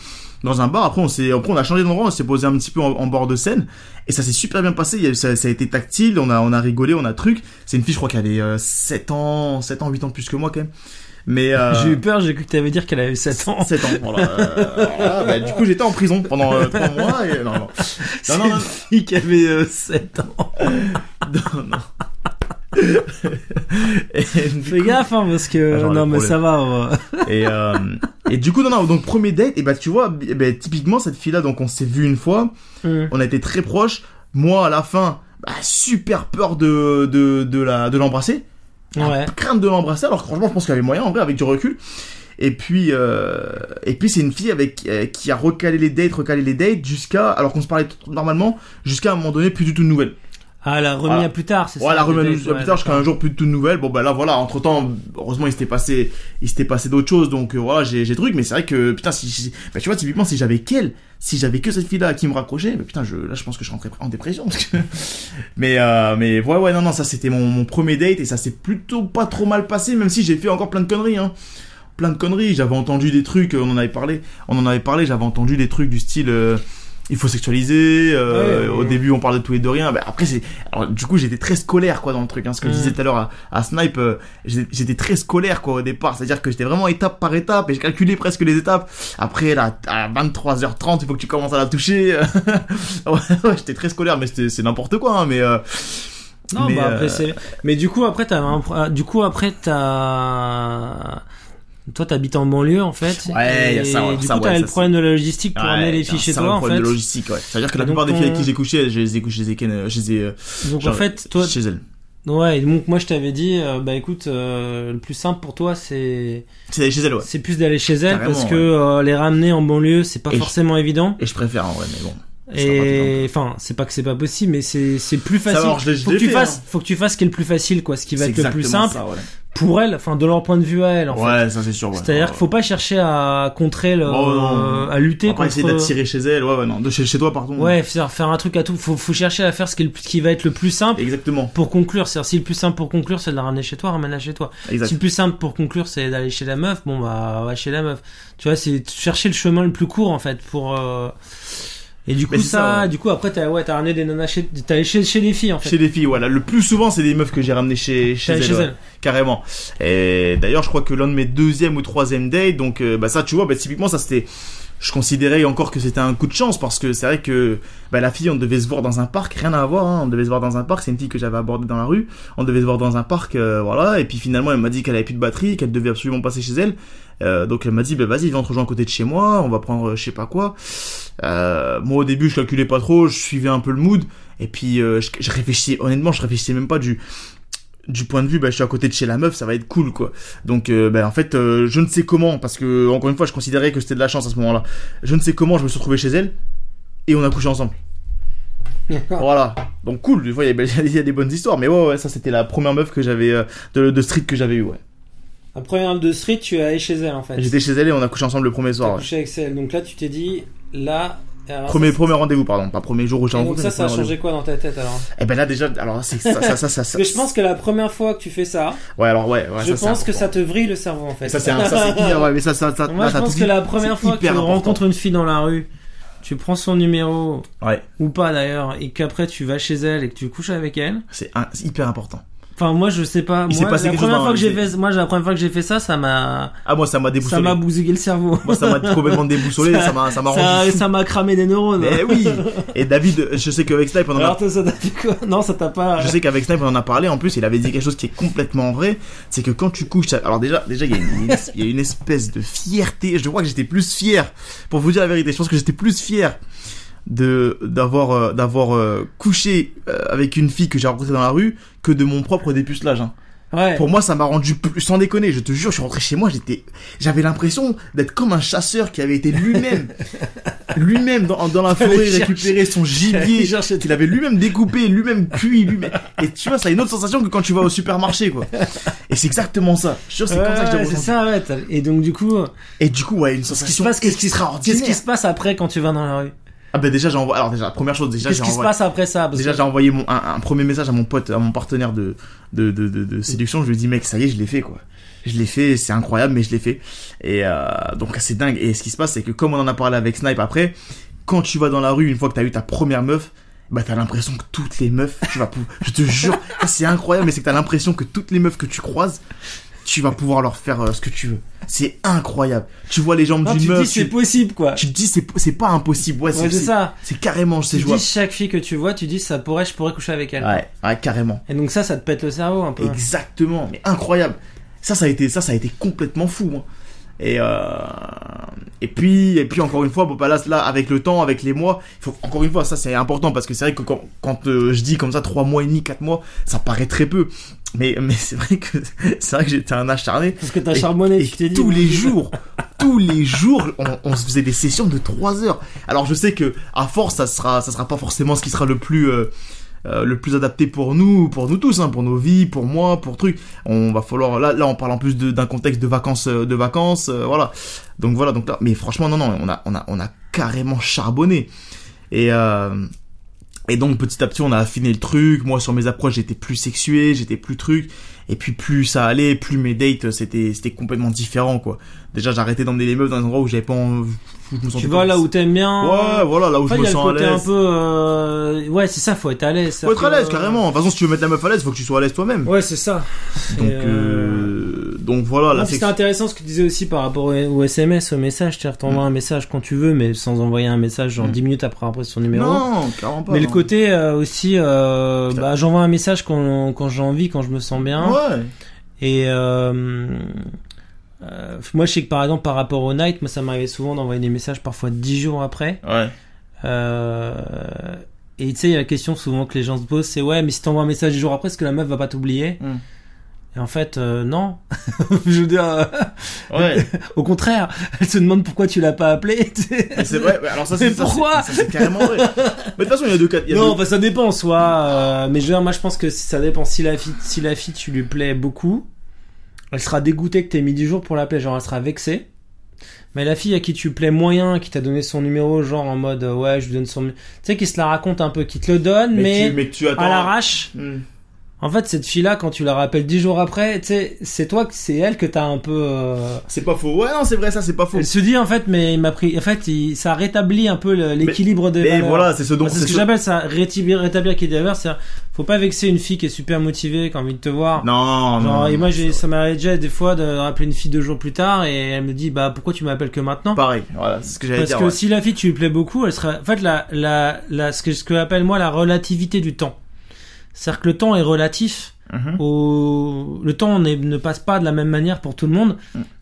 dans un bar. Après on a changé d'endroit, on s'est posé un petit peu en bord de scène, et ça s'est super bien passé. Ça a été tactile, on a rigolé, on a truc. C'est une fille, je crois qu'elle est 8 ans de plus que moi quand même. Mais j'ai eu peur, j'ai cru que t'avais dire qu'elle avait 7 ans. 7 ans, voilà. Bah, du coup, j'étais en prison pendant 3 mois et non. C'est une fille qui avait 7 ans. non. Fais gaffe, hein, parce que non, mais ça va. Et du coup, donc premier date, et bah tu vois, typiquement cette fille-là, donc on s'est vu une fois, on a été très proches. Moi, à la fin, super peur de l'embrasser. Ouais. Crainte de l'embrasser, alors que franchement je pense qu'il y avait moyen en vrai avec du recul. Et puis c'est une fille qui a recalé les dates jusqu'à, alors qu'on se parlait normalement, jusqu'à un moment donné plus du tout de nouvelles. Ah, elle a remis à plus tard, c'est ça? Ouais, elle a remis à plus tard jusqu'à un jour plus de tout de nouvelles. Bon bah là voilà, entre temps heureusement il s'était passé d'autres choses, donc voilà, j'ai truc, mais c'est vrai que putain tu vois, typiquement si j'avais que cette fille là qui me raccrochait, mais putain je pense que je rentrais en dépression parce que... mais ouais non ça c'était mon premier date, et ça s'est plutôt pas trop mal passé, même si j'ai fait encore plein de conneries, j'avais entendu des trucs, on en avait parlé, j'avais entendu des trucs du style il faut sexualiser, au début on parle de tout et de rien, après alors du coup j'étais très scolaire quoi dans le truc, hein, ce que je disais tout à l'heure à Snipe, j'étais très scolaire quoi au départ, c'est-à-dire que j'étais vraiment étape par étape, et j'ai calculé presque les étapes. Après là à 23h30 il faut que tu commences à la toucher. ouais, j'étais très scolaire, mais c'est n'importe quoi, hein, mais non, mais après mais du coup après toi t'habites en banlieue en fait. Ouais, il y a ça. Du coup t'avais le problème de la logistique pour amener les filles chez toi en fait. De logistique, ouais. C'est-à-dire que la plupart des filles avec qui j'ai couché, je les ai donc en fait toi chez elles. Ouais, et donc moi je t'avais dit écoute, le plus simple pour toi c'est d'aller chez elles, ouais. C'est plus d'aller chez elles. Carrément, parce que les ramener en banlieue c'est pas forcément évident. Et je préfère en vrai, mais bon. Et enfin, c'est pas que c'est pas possible, mais c'est plus facile. Faut que tu fasses ce qui est le plus facile, quoi, ce qui va être le plus simple. Ça, ouais. pour elles, enfin de leur point de vue à elles en fait. Ouais, ça c'est sûr. Ouais. C'est-à-dire qu'il faut pas chercher à contrer à lutter contre. Essayer d'attirer chez elles, non, de chez toi pardon. Ouais, faire un truc à tout. Faut chercher à faire ce qui va être le plus simple. Exactement. Pour conclure, c'est-à-dire si le plus simple pour conclure c'est de la ramener chez toi, ramène-la chez toi. Exact. Si le plus simple pour conclure c'est d'aller chez la meuf, bon bah va chez la meuf. Tu vois, c'est chercher le chemin le plus court en fait pour. Et du coup du coup après t'as ramené des nanas t'es allé chez des filles en fait. Chez des filles, voilà. Le plus souvent c'est des meufs que j'ai ramenées chez elles. Ouais. Carrément. Et d'ailleurs je crois que l'un de mes deuxième ou troisième dates, donc ça tu vois, typiquement ça c'était, je considérais encore que c'était un coup de chance parce que c'est vrai que la fille on devait se voir dans un parc, rien à voir, hein, on devait se voir dans un parc, c'est une fille que j'avais abordée dans la rue, on devait se voir dans un parc, voilà, et puis finalement elle m'a dit qu'elle avait plus de batterie, qu'elle devait absolument passer chez elle. Donc elle m'a dit vas-y viens te rejoindre à côté de chez moi, on va prendre je sais pas quoi. Moi au début je calculais pas trop, je suivais un peu le mood et puis je réfléchissais même pas du point de vue je suis à côté de chez la meuf, ça va être cool quoi. Donc en fait je ne sais comment, parce que encore une fois je considérais que c'était de la chance à ce moment-là. Je ne sais comment je me suis retrouvé chez elle et on a couché ensemble. Voilà. Donc cool, des fois il y a des bonnes histoires, mais ouais ça c'était la première meuf que j'avais de street que j'avais eu, ouais. La première meuf de street, tu es allé chez elle en fait. J'étais chez elle et on a couché ensemble le premier soir. Couché avec elle. Donc là tu t'es dit là. Premier rendez-vous, pardon, pas premier jour où j'ai rencontré. Donc ça a changé quoi dans ta tête alors? Là déjà, alors c'est ça. Parce que je pense que la première fois que tu fais ça. Ouais, alors ouais. Je pense que ça te vrille le cerveau en fait. Ça c'est hyper, ouais, mais ça. Moi je pense que la première fois que tu rencontres une fille dans la rue, tu prends son numéro, ouais, ou pas d'ailleurs, et qu'après tu vas chez elle et que tu couches avec elle. C'est hyper important. Enfin, moi, je sais pas. Moi, la première fois que j'ai fait ça, ça m'a. Ah, moi, ça m'a déboussolé. Ça m'a bousillé le cerveau. Moi, ça m'a complètement déboussolé. ça m'a rendu. Ça m'a cramé des neurones. Mais oui. Et David, je sais qu'avec Snipe, Alors, ça t'a fait quoi? Non, ça t'a pas. Je sais qu'avec Snipe, on en a parlé. En plus, il avait dit quelque chose qui est complètement vrai. C'est que quand tu couches, alors déjà, il y a une espèce de fierté. Je crois que j'étais plus fier. Pour vous dire la vérité, je pense que j'étais plus fier d'avoir couché avec une fille que j'ai rencontrée dans la rue que de mon propre dépucelage, hein. Ouais. Pour moi, ça m'a rendu plus, sans déconner, je te jure, je suis rentré chez moi, j'avais l'impression d'être comme un chasseur qui avait été lui-même dans la forêt récupérer son gibier, qu'il avait lui-même découpé, lui-même cuit, et tu vois, ça a une autre sensation que quand tu vas au supermarché, quoi. Et c'est exactement ça. Je suis sûr, c'est comme ça que j'ai ressenti. C'est ça, ouais. Et donc, du coup, ouais, une sensation extraordinaire. Qu'est-ce qui se passe après quand tu vas dans la rue? Ah déjà première chose, qu'est-ce qui se passe après ça? Déjà j'ai envoyé un premier message à mon pote, à mon partenaire de séduction. Je lui ai dit mec, ça y est, je l'ai fait quoi. Je l'ai fait, c'est incroyable, mais je l'ai fait. Et donc c'est dingue. Et ce qui se passe, c'est que comme on en a parlé avec Snipe après, quand tu vas dans la rue, une fois que t'as eu ta première meuf, t'as l'impression que toutes les meufs, je te jure, c'est incroyable, mais c'est que t'as l'impression que toutes les meufs que tu croises, tu vas pouvoir leur faire ce que tu veux. C'est incroyable. Tu vois les jambes d'une meuf. Tu te dis c'est possible quoi. Tu te dis c'est pas impossible. Ouais, c'est ça. C'est carrément, c'est jouable. Tu dis chaque fille que tu vois, tu dis je pourrais coucher avec elle. Ouais, carrément. Et donc ça te pète le cerveau un peu. Exactement, mais incroyable. Ça a été complètement fou, hein. Et puis encore une fois, là avec le temps, avec les mois, encore une fois, ça c'est important parce que c'est vrai que quand je dis comme ça 3 mois et demi, 4 mois, ça paraît très peu. Mais c'est vrai que j'étais un acharné. Parce que t'as charbonné, tu t'es dit. Tous les jours, on se faisait des sessions de 3 heures. Alors je sais que à force, ça sera pas forcément ce qui sera le plus adapté pour nous tous, hein, pour nos vies, pour moi, pour trucs. On va falloir, là on parle en plus d'un contexte de vacances, voilà. Donc là, mais franchement, non, on a carrément charbonné. Et donc petit à petit on a affiné le truc. Moi sur mes approches j'étais plus sexué, j'étais plus truc. Et puis plus ça allait, plus mes dates c'était complètement différent quoi. Déjà j'arrêtais d'emmener les meufs dans des endroits où j'avais pas envie. Tu vas là où t'aimes bien. Ouais, voilà, là où je me sens à l'aise. Il y a le côté un peu, ouais, c'est ça, faut être à l'aise. Faut être à l'aise, carrément. De toute façon, si tu veux mettre la meuf à l'aise, faut que tu sois à l'aise toi-même. Ouais, c'est ça. Donc voilà, là, c'était intéressant ce que tu disais aussi par rapport au SMS, au message. Tu t'envoies un message quand tu veux, mais sans envoyer un message genre 10 minutes après son numéro. Non, carrément pas. Mais le côté, aussi, j'envoie un message quand j'ai envie, quand je me sens bien. Ouais. Et, moi je sais que par exemple par rapport au night, moi ça m'arrivait souvent d'envoyer des messages parfois 10 jours après. Ouais. Et tu sais, la question souvent que les gens se posent, c'est ouais, mais si t'envoies un message 10 jours après, est-ce que la meuf va pas t'oublier? Et en fait, non. Je veux dire, ouais. Au contraire, elle se demande pourquoi tu l'as pas appelé. C'est vrai. Alors ça, c'est pourquoi ça, c'est carrément vrai. Mais de toute façon, il y a deux cas. Non, ça dépend, soit. Mais moi, je pense que ça dépend. Si la fille, tu lui plais beaucoup. elle sera dégoûtée que t'aies mis 10 jours pour l'appeler, genre elle sera vexée. Mais la fille à qui tu plais moyen, qui t'a donné son numéro, genre en mode ouais, je lui donne son... Tu sais, qui se la raconte un peu, qui te le donne, mais tu attends... à l'arrache. En fait, cette fille-là, quand tu la rappelles 10 jours après, tu sais, c'est elle que t'as un peu... C'est pas faux. Ouais, non, c'est vrai, ça, c'est pas faux. Elle se dit, en fait, mais il m'a pris... En fait, ça rétablit un peu l'équilibre des valeurs. Mais voilà, c'est ce dont... C'est ce que j'appelle ça, rétablir l'équilibre des valeurs. C'est-à-dire, faut pas vexer une fille qui est super motivée, qui a envie de te voir. Non, genre, non. Et moi, ça m'arrive déjà des fois de rappeler une fille 2 jours plus tard et elle me dit, bah, pourquoi tu m'appelles que maintenant? Pareil, voilà, c'est ce que j'allais dire. Parce que si la fille, tu lui plais beaucoup, elle sera... En fait, ce que j'appelle moi la relativité du temps. C'est-à-dire que le temps est relatif. Le temps ne passe pas de la même manière pour tout le monde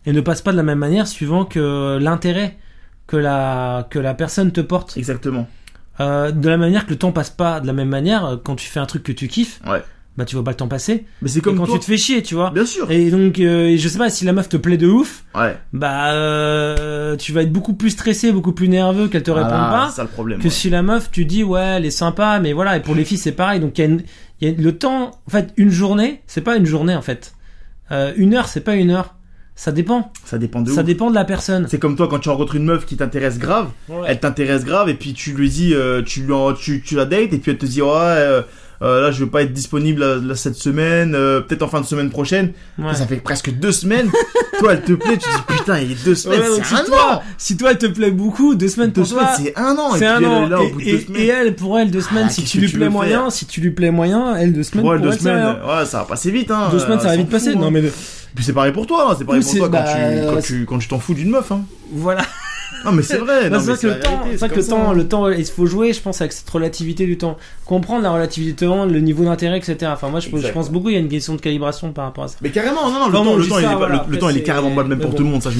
et ne passe pas de la même manière suivant que l'intérêt que la personne te porte. Exactement. De la manière que le temps passe pas de la même manière quand tu fais un truc que tu kiffes. Ouais. Bah tu vois pas le temps passer. Mais c'est comme quand toi. tu te fais chier, tu vois. Bien sûr. Et donc je sais pas si la meuf te plaît de ouf. Ouais. Bah tu vas être beaucoup plus stressé, beaucoup plus nerveux qu'elle te réponde pas. C'est ça le problème. Que si la meuf tu dis ouais, elle est sympa, mais voilà, et pour les filles c'est pareil. Donc il y a le temps, en fait, une journée, c'est pas une journée en fait. 1 heure, c'est pas 1 heure. Ça dépend. Ça dépend de Ça dépend de la personne. C'est comme toi quand tu rencontres une meuf qui t'intéresse grave, elle t'intéresse grave et puis tu lui dis tu la dates et puis elle te dit ouais là je veux pas être disponible là, cette semaine, peut-être en fin de semaine prochaine. Ouais. Ça fait presque 2 semaines. Toi elle te plaît, tu dis putain il est 2 semaines, c'est un an. Si toi elle te plaît beaucoup, 2 semaines pour toi, c'est 1 an. C'est et un puis an. elle est là au bout de 2 semaines. Et elle, pour elle, 2 semaines, si tu lui plais moyen, elle 2 semaines. Pour elle, pour 2 elle, semaines, ouais, ça va passer vite, hein. 2 semaines, ça va vite passer. Non, mais puis c'est pareil pour toi, hein. C'est pareil pour toi quand tu t'en fous d'une meuf, hein. Voilà. Non mais c'est vrai. Non, c'est vrai que le temps, c'est vrai que le temps, il faut jouer, je pense, avec cette relativité du temps. Comprendre la relativité du temps, le niveau d'intérêt, etc. Enfin, moi, je pense beaucoup, il y a une question de calibration par rapport à ça. Mais carrément, non, le temps, il est carrément pas le même pour tout le monde, ça, je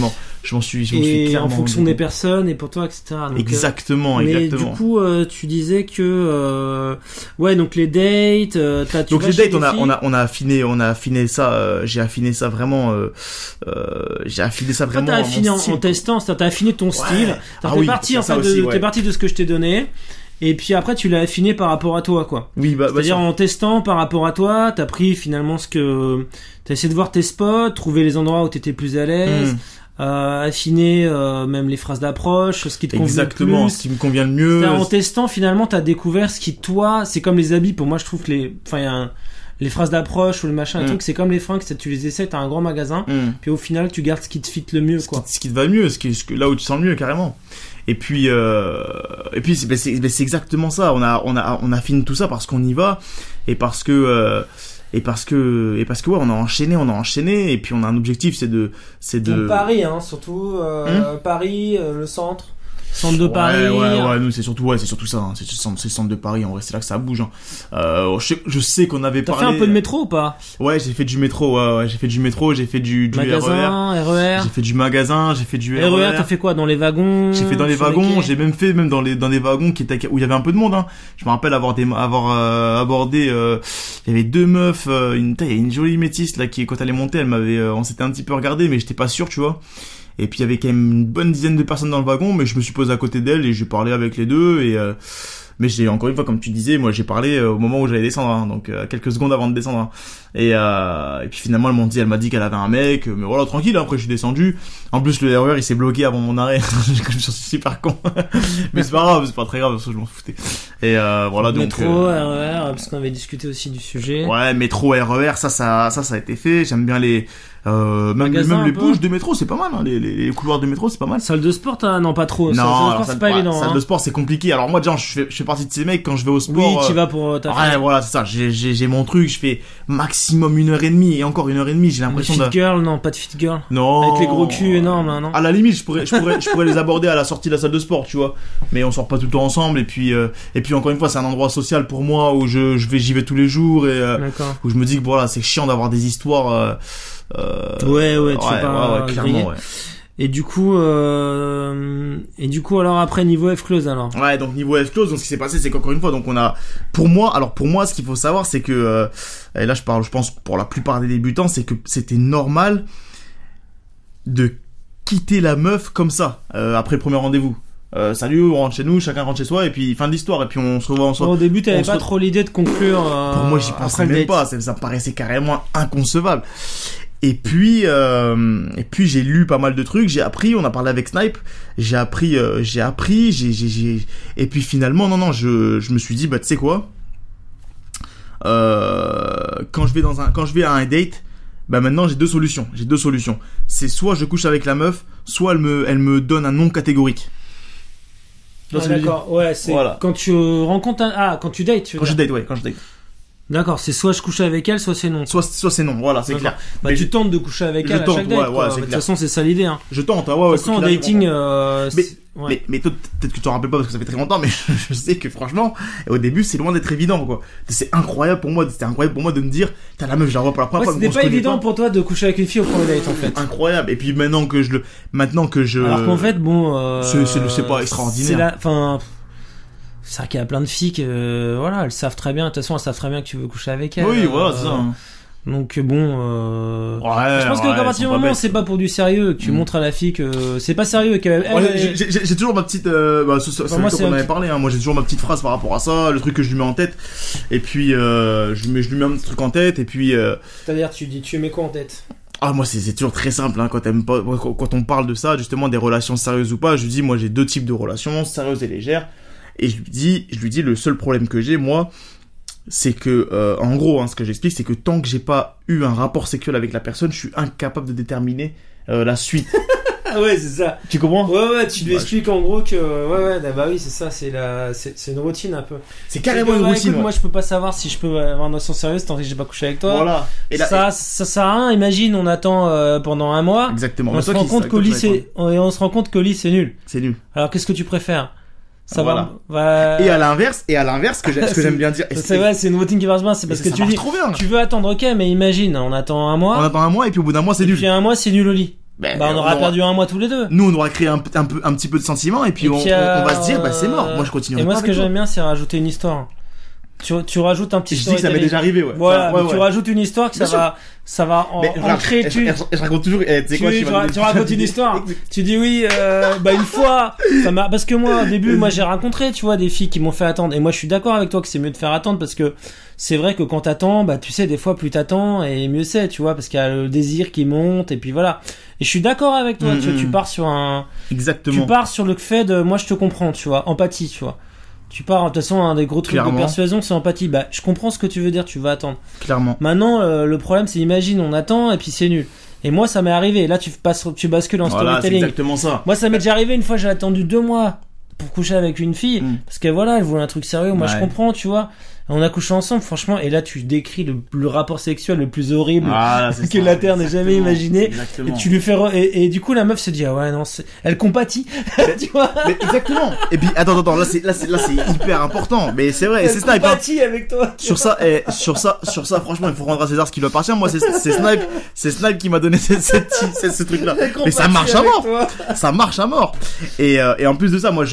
m'en suis clairement. En fonction des personnes et pour toi, etc. Donc, exactement. Du coup, tu disais que, ouais, donc les dates, donc les dates, on a affiné ça, j'ai affiné ça vraiment, T'as affiné en testant, t'as affiné ton style. T'es parti de ce que je t'ai donné. Et puis après, tu l'as affiné par rapport à toi, quoi. Oui, c'est-à-dire en testant par rapport à toi, t'as pris finalement t'as essayé de voir tes spots, trouver les endroits où t'étais plus à l'aise, affiner même les phrases d'approche, ce qui te convient le plus. Exactement, ce qui me convient le mieux. En testant, finalement, t'as découvert ce qui, toi, c'est comme les habits. Pour moi, je trouve que les phrases d'approche ou le machin, les trucs, c'est comme les fringues, tu les essaies, t'as un grand magasin, puis au final, tu gardes ce qui te fit le mieux, quoi. Ce qui te va le mieux, là où tu sens le mieux, carrément. Et puis c'est exactement ça. On affine tout ça parce qu'on y va et parce que ouais, on a enchaîné et puis on a un objectif, c'est de Donc Paris, hein, surtout Paris, le centre de Paris. Ouais, nous c'est surtout ça, hein. C'est le centre de Paris, en vrai, c'est là que ça bouge, hein. Je sais qu'on avait parlé. T'as fait un peu de métro ou pas? Ouais, j'ai fait du métro, j'ai fait du magasin, RER. J'ai fait du magasin, j'ai fait du RER. T'as fait quoi dans les wagons? J'ai fait dans les wagons, j'ai même fait dans des wagons où il y avait un peu de monde, hein. Je me rappelle avoir abordé, il y avait 2 meufs, il y a une jolie métisse là qui, quand elle est montée, on s'était un petit peu regardé, mais j'étais pas sûr, tu vois. Et puis il y avait quand même une bonne dizaine de personnes dans le wagon, mais je me suis posé à côté d'elle et j'ai parlé avec les deux mais encore une fois, comme tu disais, moi j'ai parlé au moment où j'allais descendre, hein, donc quelques secondes avant de descendre, hein. Et puis finalement elle m'a dit qu'elle avait un mec, mais voilà, tranquille, hein. Après je suis descendu. En plus le RER il s'est bloqué avant mon arrêt. Je suis super con. Mais c'est pas grave, c'est pas très grave, parce que je m'en foutais. Et voilà, donc métro, RER, parce qu'on avait discuté aussi du sujet. Ouais, métro, RER, ça a été fait. J'aime bien même les bouches de métro, c'est pas mal, hein. Les couloirs de métro, c'est pas mal. Salle de sport, non, pas trop. Non, salle de sport, c'est pas évident. Salle de sport, c'est compliqué. Alors moi, déjà, je fais partie de ces mecs, quand je vais au sport. Oui, tu vas pour ta ouais, voilà, c'est ça. J'ai mon truc, je fais maximum 1h30 et encore 1h30, j'ai l'impression de. Fit girl, non, pas de fit girl. Non. Avec les gros culs énormes, là, non. À la limite, je pourrais les aborder à la sortie de la salle de sport, tu vois. Mais on sort pas tout le temps ensemble, et puis encore une fois, c'est un endroit social pour moi où j'y vais tous les jours où je me dis que voilà, c'est chiant d'avoir des histoires, tu veux pas clairement, ouais. Et du coup, alors après niveau F-Close alors. Ouais, donc niveau F-Close, donc ce qui s'est passé, c'est qu'encore une fois, donc pour moi, ce qu'il faut savoir, c'est que, et là je parle, je pense pour la plupart des débutants, c'est que c'était normal de quitter la meuf comme ça, après le premier rendez-vous. Salut, on rentre chez nous, chacun rentre chez soi, et puis fin de l'histoire, et puis on se revoit ensemble. Au début, t'avais pas trop l'idée de conclure. Pour moi, j'y pensais même pas, ça me paraissait carrément inconcevable. Et puis j'ai lu pas mal de trucs, j'ai appris, on a parlé avec Snipe, j'ai appris, et puis finalement, non, je me suis dit, bah, tu sais quoi, quand je vais à un date, bah, maintenant, j'ai deux solutions. C'est soit je couche avec la meuf, soit elle me donne un nom catégorique. D'accord, ouais, c'est voilà. Quand tu rencontres quand tu dates, Quand je date. D'accord, c'est soit je couche avec elle, soit c'est non. Soit c'est non, voilà, c'est clair. Bah, tu tentes de coucher avec elle à chaque date, quoi. De toute façon, c'est ça l'idée, hein. Je tente, De toute façon, en dating, mais toi, peut-être que tu t'en rappelles pas parce que ça fait très longtemps, mais je sais que franchement, au début, c'est loin d'être évident, quoi. C'était incroyable pour moi de me dire, t'as la meuf, je la vois pour la première fois. C'était pas évident pour toi de coucher avec une fille au premier date, en fait. Incroyable. Et puis maintenant que je. Alors qu'en fait, bon, c'est pas extraordinaire. C'est vrai qu'il y a plein de filles que, voilà, elles savent très bien, de toute façon, elles savent très bien que tu veux coucher avec elles. Oui, voilà, c'est ça. Donc bon, je pense que à partir du moment où c'est pas pour du sérieux, que tu montres à la fille que c'est pas sérieux et que j'ai toujours ma petite, c'est moi qu'on avait parlé, hein. Moi j'ai toujours ma petite phrase par rapport à ça, le truc que je lui mets en tête. Et puis je lui mets un petit truc en tête et puis. C'est-à-dire, tu mets quoi en tête? Ah, moi c'est toujours très simple, hein, quand on parle de ça, justement des relations sérieuses ou pas, je lui dis, moi j'ai deux types de relations, sérieuses et légères. Et je lui dis le seul problème que j'ai, moi, c'est que, en gros, hein, ce que j'explique, c'est que tant que j'ai pas eu un rapport sexuel avec la personne, je suis incapable de déterminer la suite. Ouais, c'est ça. Tu comprends? Ouais, tu lui expliques en gros que, bah oui, c'est ça, c'est une routine un peu. C'est carrément une routine. Écoute, moi, je peux pas savoir si je peux avoir une relation sérieuse tant que j'ai pas couché avec toi. Voilà. Et là, ça sert à rien. Imagine, on attend pendant un mois. Exactement. On se rend compte qu'au lit, c'est nul. C'est nul. Alors, qu'est-ce que tu préfères? Ça voilà. va. Et à l'inverse, ce que j'aime bien dire. C'est vrai, c'est une routine qui marche bien. C'est parce que tu dis, tu veux attendre, ok, mais imagine, on attend un mois. On attend un mois et puis au bout d'un mois, c'est nul. Et puis un mois, c'est nul au lit. On aura perdu un mois tous les deux. Nous, on aura créé un petit peu de sentiment et puis on va se dire, bah c'est mort. Moi, je continue. Et moi, ce que j'aime bien, c'est rajouter une histoire. Tu rajoutes un petit. Je dis que ça m'est déjà arrivé, ouais. Voilà, tu rajoutes une hisure que ça va ancrer. Je raconte toujours. Tu racontes une histoire. Tu dis oui, une fois, parce que moi, au début, j'ai rencontré, tu vois, des filles qui m'ont fait attendre. Et moi, je suis d'accord avec toi que c'est mieux de faire attendre parce que c'est vrai que quand t'attends, tu sais, des fois, plus t'attends et mieux c'est, tu vois, parce qu'il y a le désir qui monte et puis voilà. Et je suis d'accord avec toi. Tu pars sur Exactement. Tu pars sur le fait de, moi, je te comprends, tu vois, empathie, tu vois. Tu pars, de toute façon, un des gros trucs de persuasion, c'est empathie. Je comprends ce que tu veux dire, tu vas attendre. Clairement. Maintenant, le problème, c'est, imagine, on attend et puis c'est nul. Et moi, ça m'est arrivé. Là, tu bascules en storytelling. C'est exactement ça. Moi, ça m'est déjà arrivé une fois, j'ai attendu 2 mois pour coucher avec une fille. Parce que voilà, elle voulait un truc sérieux. Moi, je comprends, tu vois. On a couché ensemble, franchement, et là tu décris le rapport sexuel le plus horrible que la Terre n'ait jamais imaginé. Exactement. Et tu lui fais et du coup la meuf se dit, ah ouais, non, elle compatit. Tu vois? Mais exactement. Et puis attends, là c'est hyper important. Mais c'est vrai, c'est Snipe. Elle compatit avec toi. Sur ça, franchement, il faut rendre à César ce qui lui appartient. Moi, c'est Snipe qui m'a donné ce truc-là. Mais ça marche à mort. Ça marche à mort. Et en plus de ça, moi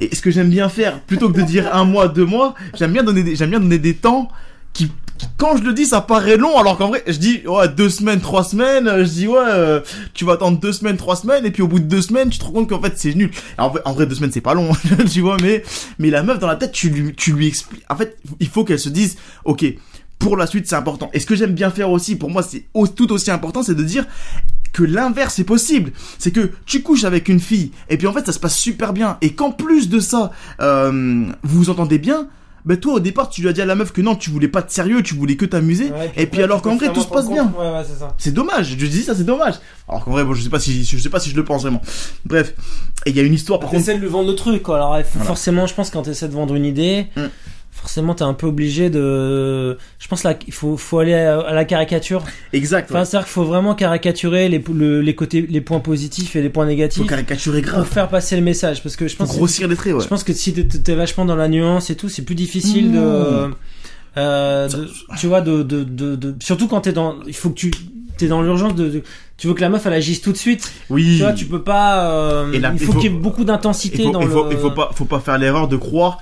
et ce que j'aime bien faire, plutôt que de dire 1 mois, 2 mois, j'aime bien donner des temps qui, quand je le dis, ça paraît long, alors qu'en vrai, je dis, 2 semaines, 3 semaines, je dis, tu vas attendre 2 semaines, 3 semaines, et puis au bout de 2 semaines, tu te rends compte qu'en fait, c'est nul. En vrai, 2 semaines, c'est pas long, tu vois, mais la meuf, dans la tête, tu lui expliques. En fait, il faut qu'elle se dise, ok, pour la suite, c'est important. Et ce que j'aime bien faire aussi, pour moi, c'est tout aussi important, c'est de dire que l'inverse est possible. C'est que tu couches avec une fille, et puis en fait, ça se passe super bien, et qu'en plus de ça, vous vous entendez bien, toi au départ tu lui as dit à la meuf que non, tu voulais pas de sérieux, tu voulais que t'amuser, et puis alors qu'en vrai tout se passe bien. Ouais, c'est ça. C'est dommage, je dis ça, c'est dommage. Alors qu'en vrai, je sais pas si je le pense vraiment. Bref, et il y a une histoire par contre. T'essaies de lui vendre le truc, quoi. Alors forcément, je pense que quand t'essaies de vendre une idée, forcément t'es un peu obligé de, je pense là il faut aller à la caricature. Exact. Enfin, c'est-à-dire qu'il faut vraiment caricaturer les côtés, les points positifs et les points négatifs. Faut caricaturer grave. Pour faire passer le message, parce que je pense grossir les traits, ouais. Je pense que si t'es vachement dans la nuance et tout, c'est plus difficile tu vois, surtout quand il faut que t'es dans l'urgence tu veux que la meuf elle agisse tout de suite. Oui. Tu vois, tu peux pas, il faut qu'il y ait beaucoup d'intensité il faut pas faire l'erreur de croire.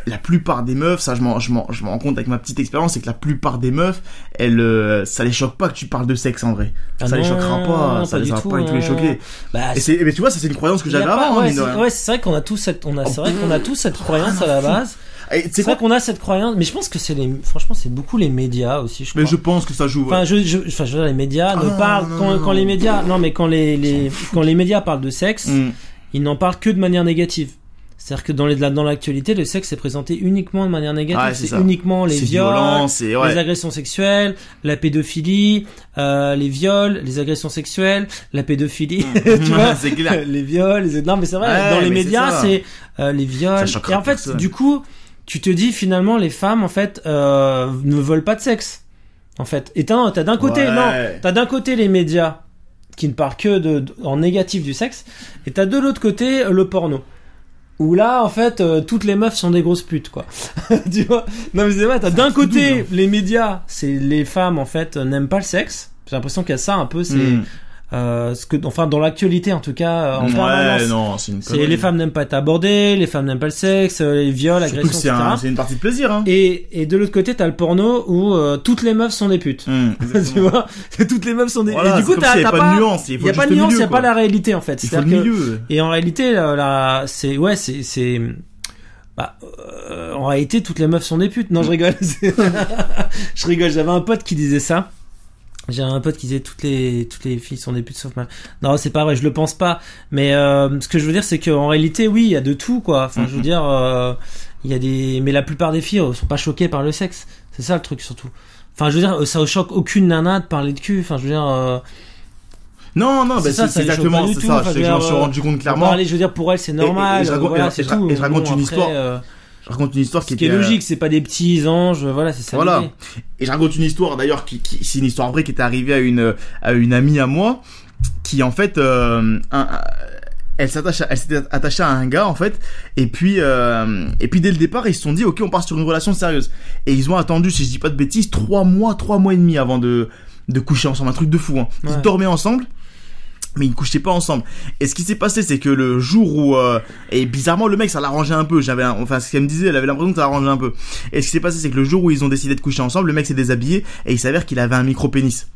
La plupart des meufs, ça je m'en rends compte avec ma petite expérience, c'est que la plupart des meufs, ça les choque pas que tu parles de sexe en vrai. Les choquera pas, ça va pas du tout les choquer. Mais tu vois, ça c'est une croyance que j'avais avant. Ouais, c'est vrai qu'on a tous cette croyance à la base. C'est vrai qu'on a cette croyance, mais je pense que franchement, c'est beaucoup les médias aussi, je crois. Mais je pense que ça joue. Enfin, je veux dire, les médias ne parlent, quand les médias, non, mais quand les médias parlent de sexe, ils n'en parlent que de manière négative. C'est-à-dire que dans l'actualité, le sexe est présenté uniquement de manière négative. C'est uniquement les viols, les agressions sexuelles, la pédophilie, les viols, les agressions sexuelles, la pédophilie. Tu vois, c'est clair. Les viols, non, mais c'est vrai. Dans les médias, c'est les viols. Et en fait, du coup, tu te dis finalement, les femmes, en fait, ne veulent pas de sexe. En fait, et t'as d'un côté les médias qui ne parlent que en négatif du sexe, et t'as de l'autre côté le porno. Où là, en fait, toutes les meufs sont des grosses putes, quoi. Tu vois? Non, mais c'est vrai, t'as d'un côté, les médias, c'est les femmes, en fait, n'aiment pas le sexe. J'ai l'impression qu'il y a ça un peu, c'est, dans l'actualité, en tout cas, en permanence. Non, c'est une connerie. Les femmes n'aiment pas être abordées, les femmes n'elles pas le sexe, les viols, agressions, etc. C'est une partie de plaisir, hein. Et de l'autre côté, t'as le porno où, toutes les meufs sont des putes. Tu vois? Toutes les meufs sont des, voilà, et du coup, t'as pas de nuance, il y a pas de nuance, il y a pas la réalité, en fait. Il faut le milieu. Et en réalité, en réalité, toutes les meufs sont des putes. Non, je rigole. Je rigole. J'avais un pote qui disait ça. J'avais un pote qui disait toutes les filles sont des putes sauf ma. Non, c'est pas vrai, je le pense pas. Mais ce que je veux dire, c'est qu'en réalité, oui, il y a de tout, quoi. Enfin, je veux dire, il y a mais la plupart des filles sont pas choquées par le sexe. C'est ça le truc surtout. Enfin, je veux dire, ça choque aucune nana de parler de cul. Enfin, je veux dire. Non, c'est exactement c'est ça. Je m'en suis rendu compte clairement. Je veux dire, pour elle, c'est normal. C'est tout. Et je raconte une histoire. Je raconte une histoire qui est logique, c'est pas des petits anges, voilà, c'est ça. Voilà. Et je raconte une histoire d'ailleurs qui c'est une histoire vraie qui est arrivée à une amie à moi qui en fait elle s'était attachée à un gars en fait et puis dès le départ ils se sont dit OK, on part sur une relation sérieuse et ils ont attendu, si je dis pas de bêtises, 3 mois et demi avant de coucher ensemble, un truc de fou, hein. Ils dormaient ensemble mais ils ne couchaient pas ensemble. Et ce qui s'est passé, c'est que le jour où et bizarrement le mec ça l'arrangeait un peu. Ce qu'elle me disait, elle avait l'impression que ça l'arrangeait un peu. Et ce qui s'est passé, c'est que le jour où ils ont décidé de coucher ensemble, le mec s'est déshabillé et il s'avère qu'il avait un micro-pénis.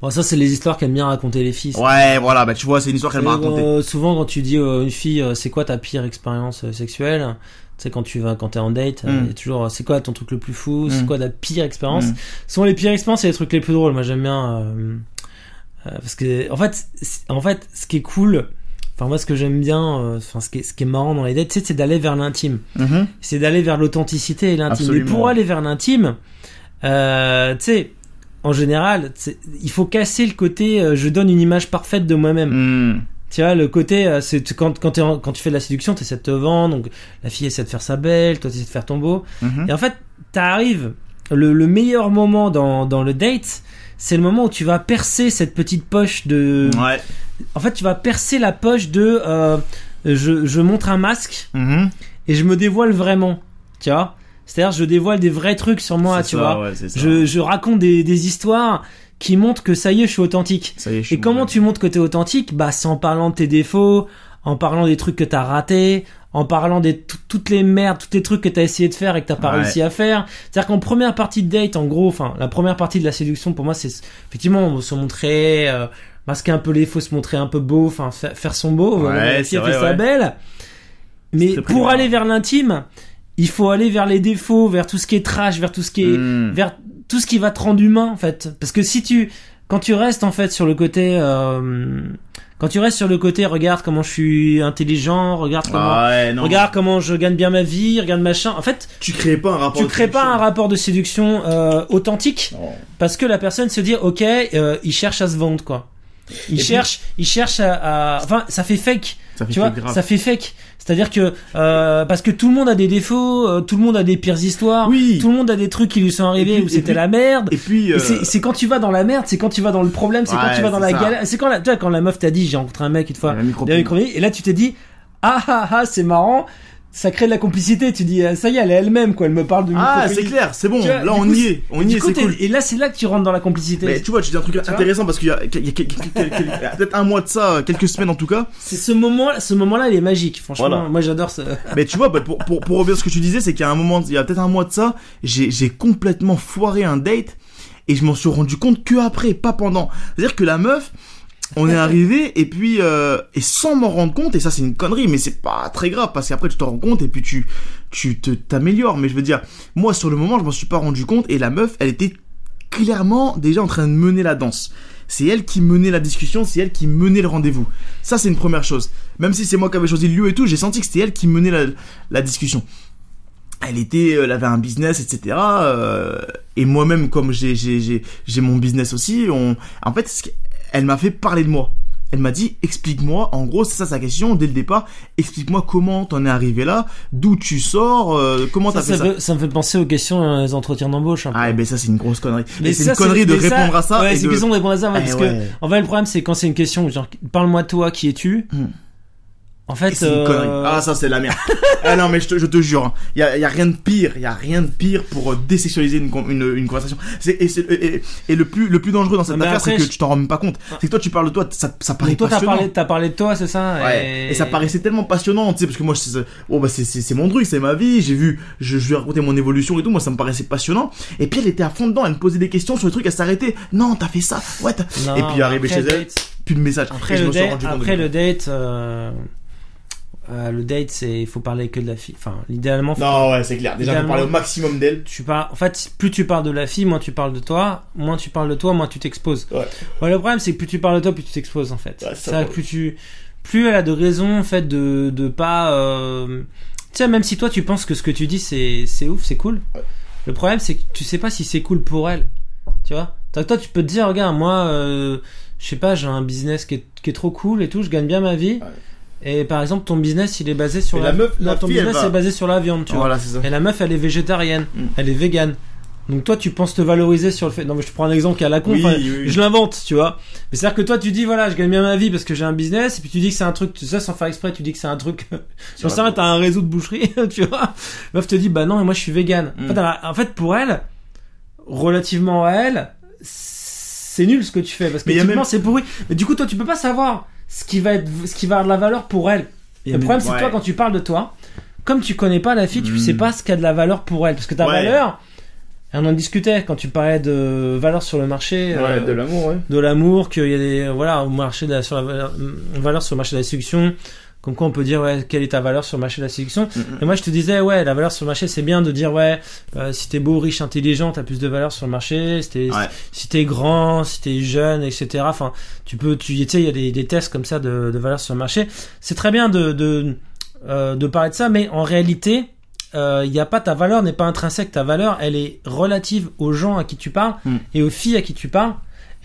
Bon, ça c'est les histoires qu'aiment bien raconter les filles. Ouais, voilà, tu vois, c'est une histoire qu'elle m'a racontée. Souvent quand tu dis à une fille, c'est quoi ta pire expérience sexuelle? Tu sais, quand t'es en date, il y a toujours, c'est quoi ton truc le plus fou? C'est quoi ta pire expérience? Souvent les pires expériences, c'est les trucs les plus drôles. Moi j'aime bien. Parce que en fait ce qui est cool, enfin moi ce que j'aime bien, ce qui est marrant dans les dates, c'est d'aller vers l'intime. C'est d'aller vers l'authenticité et l'intime. Absolument. Mais pour aller vers l'intime, tu sais, en général, il faut casser le côté je donne une image parfaite de moi-même. Tu vois, le côté c'est quand tu fais de la séduction, tu essaies de te vendre, donc la fille essaie de faire sa belle, toi tu essaies de faire ton beau. Et en fait, t'arrives le meilleur moment dans le date, c'est le moment où tu vas percer cette petite poche de. Ouais. En fait, tu vas percer la poche de. Je montre un masque et je me dévoile vraiment. Tu vois. C'est-à-dire, je dévoile des vrais trucs sur moi. Tu vois. Ouais, c'est ça. Je raconte des histoires qui montrent que ça y est, je suis authentique. Et comment tu montres que t'es authentique? Bah, c'est en parlant de tes défauts, en parlant des trucs que t'as ratés, en parlant de toutes les merdes, tous les trucs que t'as essayé de faire et que t'as pas réussi à faire. C'est-à-dire qu'en première partie de date, en gros, enfin, la première partie de la séduction, pour moi, c'est effectivement se montrer, masquer un peu les faux, se montrer un peu beau, enfin, faire son beau, la fille fait sa belle. Mais pour aller vers l'intime, il faut aller vers les défauts, vers tout ce qui est trash, vers tout ce qui est, vers tout ce qui va te rendre humain, en fait. Parce que quand tu restes, en fait, sur le côté, regarde comment je suis intelligent, regarde comment je gagne bien ma vie, regarde machin. En fait, tu crées pas un rapport de séduction authentique, parce que la personne se dit OK, il cherche à se vendre, quoi. Il cherche à enfin, ça fait fake. Ça fait fake. C'est-à-dire que parce que tout le monde a des défauts, tout le monde a des pires histoires, tout le monde a des trucs qui lui sont arrivés où c'était la merde. Et puis c'est quand tu vas dans la merde, c'est quand tu vas dans le problème, c'est quand tu vas dans la galère. C'est quand la meuf t'a dit j'ai rencontré un mec une fois, et là tu t'es dit c'est marrant. Ça crée de la complicité, tu dis ça y est, elle est elle-même, quoi, elle me parle de c'est clair, c'est bon, là on y est, c'est cool. Et là c'est là que tu rentres dans la complicité. Mais tu vois, tu dis un truc intéressant parce qu'il y a peut-être un mois de ça, quelques semaines en tout cas. C'est ce moment-là il est magique, franchement, moi j'adore ça. Mais tu vois, pour revenir à ce que tu disais, c'est qu'il y a peut-être un mois de ça, j'ai complètement foiré un date et je m'en suis rendu compte que après, pas pendant. C'est-à-dire que la meuf, on est arrivé et puis et sans m'en rendre compte, et ça c'est une connerie, mais c'est pas très grave parce qu'après tu te rends compte et puis tu t'améliores. Mais je veux dire, moi sur le moment je m'en suis pas rendu compte et la meuf elle était clairement déjà en train de mener la danse. C'est elle qui menait la discussion, c'est elle qui menait le rendez-vous. Ça c'est une première chose. Même si c'est moi qui avais choisi le lieu et tout, j'ai senti que c'était elle qui menait la discussion. Elle avait un business, etc. Et moi-même, comme j'ai mon business aussi, en fait, elle m'a fait parler de moi. Elle m'a dit, explique-moi, en gros, c'est ça sa question, dès le départ, explique-moi comment t'en es arrivé là, d'où tu sors, comment t'as fait ça. Ça me fait penser aux questions des entretiens d'embauche. Ah, ben ça, c'est une grosse connerie. Mais c'est une connerie de répondre à ça. Ouais, c'est une question de répondre à ça, parce que, en fait, le problème, c'est quand c'est une question, genre, parle-moi de toi, qui es-tu? En fait, c'est une connerie. Ah, ça, c'est la merde. Ah non, mais je te jure, hein. Y a rien de pire pour désexualiser une conversation. Et le plus dangereux dans cette affaire, c'est que tu t'en rends même pas compte. C'est que toi, tu parles de toi, ça paraît passionnant. Toi, t'as parlé de toi, c'est ça? Ouais. Et ça paraissait tellement passionnant, tu sais, parce que moi, c'est mon truc, c'est ma vie, je lui ai raconté mon évolution et tout, moi, ça me paraissait passionnant. Et puis, elle était à fond dedans, elle me posait des questions sur les trucs, elle s'arrêtait. Non, t'as fait ça. Ouais, non, et puis, arrivé chez elle, plus de message. Après le date, le date, c'est il faut parler que de la fille. Enfin, idéalement. Non, ouais, c'est clair. Déjà, faut parler au maximum d'elle. En fait, plus tu parles de la fille, moins tu parles de toi. Moins tu parles de toi, moins tu t'exposes. Ouais. Le problème, c'est que plus tu parles de toi, plus tu t'exposes en fait. Ouais, c'est vrai que plus elle a de raisons en fait de pas. Tu sais, même si toi tu penses que ce que tu dis c'est ouf, c'est cool. Ouais. Le problème, c'est que tu sais pas si c'est cool pour elle. Tu vois. Toi, tu peux te dire, regarde, moi, je sais pas, j'ai un business qui est trop cool et tout, je gagne bien ma vie. Ouais. Et par exemple, ton business, il est basé sur ton business est basé sur la viande, tu vois. Voilà, c'est ça. Et la meuf, elle est végétarienne, elle est végane. Donc toi, tu penses te valoriser sur le fait. Non, mais je te prends un exemple qui est à la con. Oui. Je l'invente, tu vois. Mais c'est-à-dire que toi, tu dis, voilà, je gagne bien ma vie parce que j'ai un business, et puis tu dis que c'est un truc, tu sais, sans faire exprès, tu dis que c'est un truc. Sur ça, t'as un réseau de boucherie, tu vois. La meuf te dit, bah non, mais moi, je suis végane. En fait, pour elle, relativement à elle, c'est nul ce que tu fais parce que typiquement, c'est pourri. Mais du coup, toi, tu peux pas savoir ce qui va avoir de la valeur pour elle. Le problème, c'est que toi, quand tu parles de toi, comme tu connais pas la fille, tu sais pas ce qui a de la valeur pour elle. Parce que ta valeur, on en discutait quand tu parlais de valeur sur le marché. De l'amour, ouais. De l'amour, qu'il y a des, au marché valeur sur le marché de la séduction. Comme quoi on peut dire, quelle est ta valeur sur le marché de la séduction. Et moi, je te disais, la valeur sur le marché, c'est bien de dire, si t'es beau, riche, intelligent, t'as plus de valeur sur le marché. Si t'es grand, si t'es jeune, etc. Enfin, tu sais, il y a des tests comme ça de valeur sur le marché. C'est très bien de parler de ça, mais en réalité, ta valeur n'est pas intrinsèque. Ta valeur, elle est relative aux gens à qui tu parles et aux filles à qui tu parles.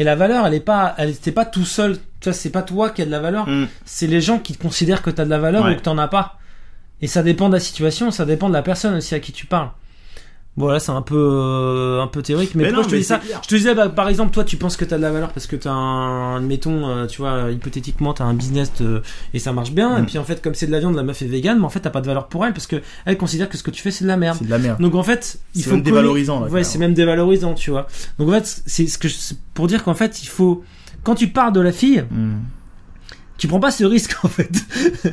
Et la valeur, t'es pas tout seul. Tu vois, c'est pas toi qui as de la valeur. C'est les gens qui te considèrent que t'as de la valeur ou que t'en as pas. Et ça dépend de la situation, ça dépend de la personne aussi à qui tu parles. Bon, là, c'est un peu théorique, mais pourquoi je te dis ça? Je te disais, par exemple, toi, tu penses que t'as de la valeur parce que admettons, tu vois, hypothétiquement, t'as un business et ça marche bien, et puis en fait, comme c'est de la viande, la meuf est végane, mais en fait, t'as pas de valeur pour elle parce que elle considère que ce que tu fais, c'est de la merde. C'est de la merde. Donc en fait, c'est même dévalorisant, là. C'est même dévalorisant, tu vois. Donc en fait, c'est pour dire qu'en fait, quand tu parles de la fille, tu prends pas ce risque, en fait.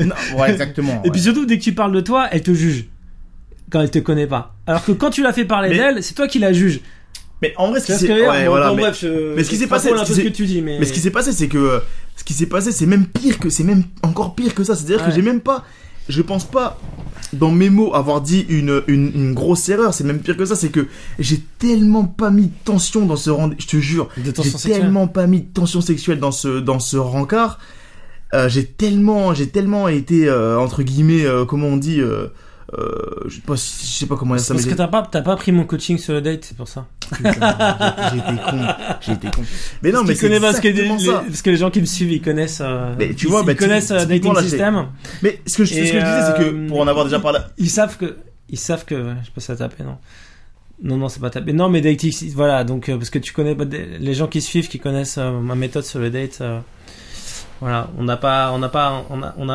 Non, exactement. Et puis surtout, dès que tu parles de toi, elle te juge. Quand elle te connaît pas. Alors que quand tu l'as fait parler d'elle, c'est toi qui la juge. Mais en vrai, ce qui s'est passé, mais ce qui s'est passé, c'est que c'est même encore pire que ça. C'est-à-dire que je pense pas dans mes mots avoir dit une grosse erreur. C'est même pire que ça. C'est que j'ai tellement pas mis de tension dans ce rendez-vous. Je te jure, j'ai tellement pas mis de tension sexuelle dans ce rencard. J'ai tellement été entre guillemets, comment on dit. Je sais pas comment ça. Parce que t'as pas pris mon coaching sur le date, c'est pour ça. J'ai été con. Mais non, mais c'est parce que les gens qui me suivent, ils connaissent. Mais tu vois, ils connaissent Dating System. Mais ce que je disais, c'est que pour en avoir déjà parlé, ils savent que, je sais pas si ça taper, non. Non, c'est pas tapé. Non, mais dating, voilà. Donc, parce que tu connais les gens qui suivent, qui connaissent ma méthode sur le date. Voilà,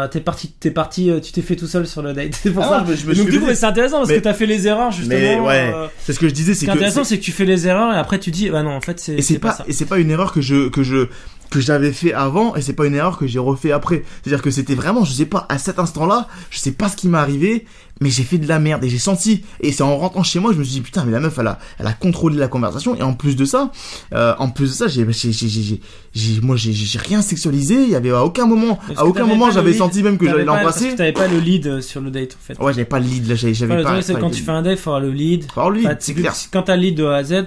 t'es parti, tu t'es fait tout seul sur le date. C'est pour ça. Donc du coup, c'est intéressant parce que t'as fait les erreurs justement. Mais c'est ce que je disais, c'est que. Ce qui est intéressant, c'est que tu fais les erreurs et après tu dis, bah non, en fait, c'est pas ça. Et c'est pas une erreur que je que j'avais fait avant et c'est pas une erreur que j'ai refait après. C'est-à-dire que c'était vraiment, je sais pas, à cet instant-là, je sais pas ce qui m'est arrivé, mais j'ai fait de la merde et j'ai senti, et c'est en rentrant chez moi, je me suis dit putain, mais la meuf elle a contrôlé la conversation, et en plus de ça, j'ai rien sexualisé, il y avait à aucun moment j'avais senti même que j'allais l'embrasser. Parce que t'avais pas le lead sur le date en fait. Ouais, j'avais pas le lead là, j'avais le pas. truc, c'est quand tu fais un date, faut avoir le lead. C'est clair. Quand t'as le lead de A à Z, en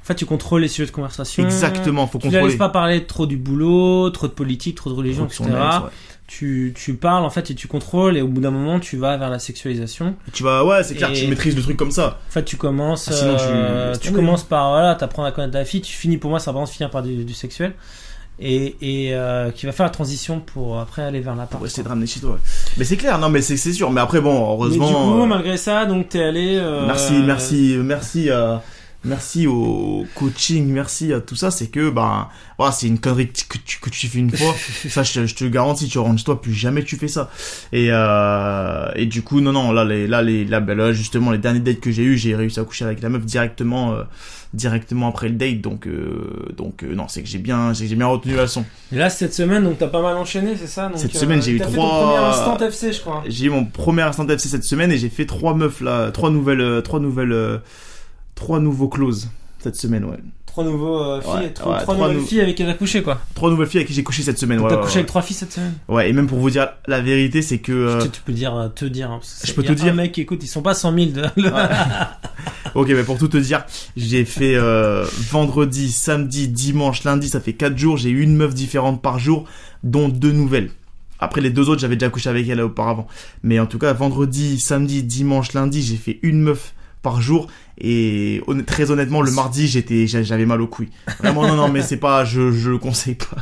fait, tu contrôles les sujets de conversation. Exactement, faut contrôler. Tu ne laisses pas parler trop du boulot, trop de politique, trop de religion, etc. Ex, ouais. Tu parles en fait et tu contrôles, et au bout d'un moment tu vas vers la sexualisation. C'est clair, tu maîtrises le truc comme ça. En fait, tu commences, sinon tu commences par voilà, t'apprends à connaître la fille, tu finis, pour moi ça va vraiment finir par du sexuel. Et qui va faire la transition pour après aller vers la part. Ouais, essayer de ramener chez toi. Ouais. Mais c'est clair, non mais c'est sûr. Mais après bon, heureusement. Mais du coup, malgré ça, donc t'es allé. Merci au coaching, merci à tout ça. C'est que voilà, c'est une connerie que tu fais une fois. Ça, je te garantis, tu rentres chez toi, plus jamais tu fais ça. Et du coup, non, là, justement, les derniers dates que j'ai eu, j'ai réussi à coucher avec la meuf directement après le date. Donc non, c'est que j'ai bien retenu la leçon. Et là, cette semaine, donc t'as pas mal enchaîné, c'est ça? Donc, cette semaine, j'ai eu 3. Fait ton premier instant FC, je crois. J'ai eu mon premier instant FC cette semaine et j'ai fait 3 meufs là, 3 nouveaux closes cette semaine, ouais. 3 nouveaux filles, 3 nouvelles filles avec qui elle a couché, quoi. 3 nouvelles filles avec qui j'ai couché cette semaine, ouais. T'as couché avec 3 filles cette semaine? Ouais, et même pour vous dire la vérité, c'est que. Tu peux dire, hein, je peux te dire. Un mec, écoute, ils sont pas 100 000 de. Ok, mais pour tout te dire, j'ai fait vendredi, samedi, dimanche, lundi, ça fait 4 jours, j'ai eu une meuf différente par jour, dont 2 nouvelles. Après les 2 autres, j'avais déjà couché avec elle auparavant. Mais en tout cas, vendredi, samedi, dimanche, lundi, j'ai fait une meuf par jour, et très honnêtement le mardi j'avais mal aux couilles. Vraiment non mais c'est pas, je conseille pas.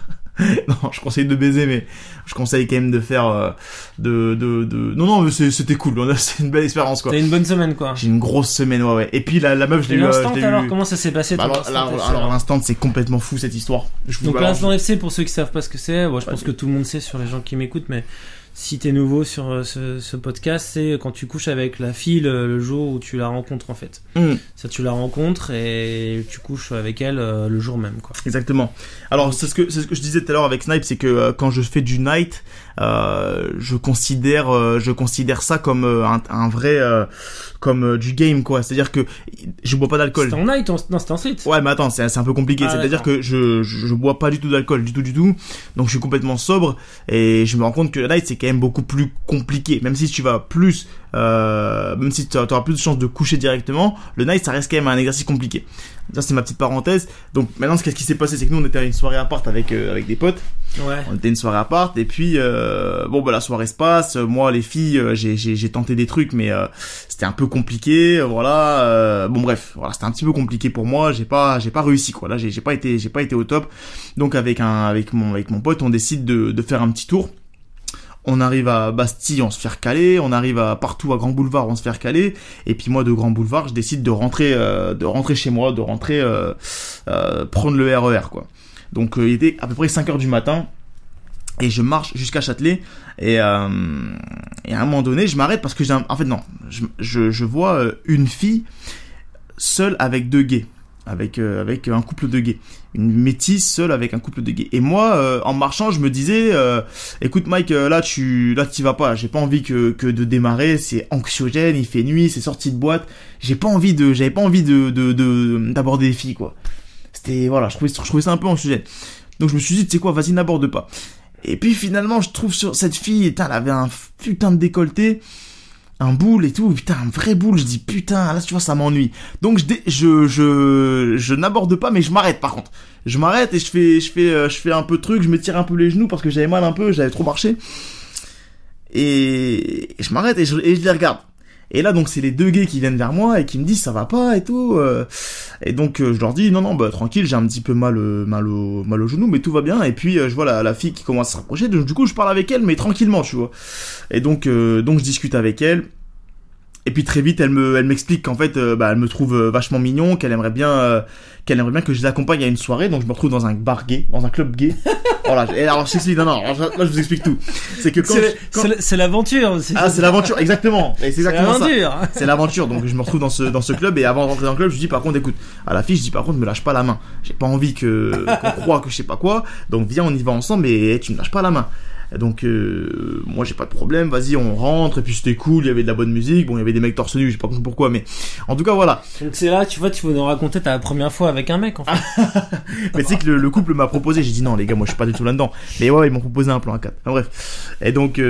Non, je conseille de baiser, mais je conseille quand même de faire non mais c'était cool, c'est une belle expérience quoi. T'as une bonne semaine quoi. J'ai une grosse semaine, ouais. Et puis la meuf je l'ai eu. Alors comment ça s'est passé? Alors l'instant c'est complètement fou cette histoire. Donc l'instant FC, pour ceux qui savent pas ce que c'est, je pense que tout le monde sait sur les gens qui m'écoutent, mais si t'es nouveau sur ce podcast, c'est quand tu couches avec la fille le jour où tu la rencontres en fait. Ça, tu la rencontres et tu couches avec elle le jour même quoi. Exactement. Alors c'est ce que je disais tout à l'heure avec Snipe, c'est que quand je fais du night, je considère ça comme un vrai comme du game quoi. C'est-à-dire que je bois pas d'alcool. C'était en night, non c'était en street. Ouais mais attends, c'est un peu compliqué. C'est-à-dire que je bois pas du tout d'alcool, du tout. Donc je suis complètement sobre et je me rends compte que le night c'est quand même beaucoup plus compliqué. Même si tu vas plus, même si tu auras plus de chances de coucher directement, le night ça reste quand même un exercice compliqué. Ça c'est ma petite parenthèse. Donc maintenant qu'est-ce qui s'est passé, c'est que nous on était à une soirée appart avec des potes. Ouais. On était à une soirée appart et puis la soirée se passe. Moi les filles j'ai tenté des trucs mais c'était un peu compliqué. Bref, c'était un petit peu compliqué pour moi. J'ai pas réussi quoi. Là j'ai pas été au top. Donc avec mon pote on décide de faire un petit tour. On arrive à Bastille, on se fait recaler. On arrive partout à Grand Boulevard, on se fait recaler. Et puis moi, de Grand Boulevard, je décide de rentrer chez moi, prendre le RER, quoi. Donc, il était à peu près 5h du matin. Et je marche jusqu'à Châtelet. Et à un moment donné, je m'arrête parce que je vois une fille seule avec 2 gays. Avec un couple de gays, une métisse seule avec un couple de gays. Et moi en marchant je me disais écoute Mike, là t'y vas pas, j'ai pas envie que de démarrer, c'est anxiogène, il fait nuit, c'est sorti de boîte, j'avais pas envie d'aborder des filles quoi. C'était je trouvais ça un peu anxiogène. Donc je me suis dit tu sais quoi, vas-y, n'aborde pas. Et puis finalement je trouve sur cette fille, elle avait un putain de décolleté, un boule et tout, putain, un vrai boule. Je dis putain, là tu vois ça m'ennuie. Donc je n'aborde pas, mais je m'arrête par contre. Je m'arrête et je fais un peu de truc, je me tire un peu les genoux parce que j'avais mal un peu, j'avais trop marché. Et je m'arrête et je les regarde. Et là donc c'est les 2 gays qui viennent vers moi et qui me disent ça va pas et tout. Et donc je leur dis non tranquille, j'ai un petit peu mal au genou mais tout va bien. Et puis je vois la fille qui commence à se rapprocher, donc du coup je parle avec elle mais tranquillement tu vois. Et donc je discute avec elle. Et puis très vite elle m'explique qu'en fait elle me trouve vachement mignon, qu'elle aimerait bien que je les accompagne à une soirée. Donc je me retrouve dans un bar gay, dans un club gay. Voilà. Et alors, je t'explique. Non. Là, je vous explique tout. C'est que c'est l'aventure. C'est l'aventure, exactement. Et c'est exactement ça. C'est l'aventure. Donc, je me retrouve dans ce club et avant de rentrer dans le club, je dis par contre, écoute, à la fille, je dis par contre, me lâche pas la main. J'ai pas envie qu'on croie que je sais pas quoi. Donc, viens, on y va ensemble et tu me lâches pas la main. Donc moi j'ai pas de problème, vas-y on rentre et puis c'était cool, il y avait de la bonne musique, bon il y avait des mecs torse nu, je sais pas pourquoi mais en tout cas voilà. Donc c'est là tu veux nous raconter ta première fois avec un mec en fait. Mais tu sais que le couple m'a proposé, j'ai dit non les gars moi je suis pas du tout là-dedans. Mais ouais ils m'ont proposé un plan à 4. Enfin, bref. Et donc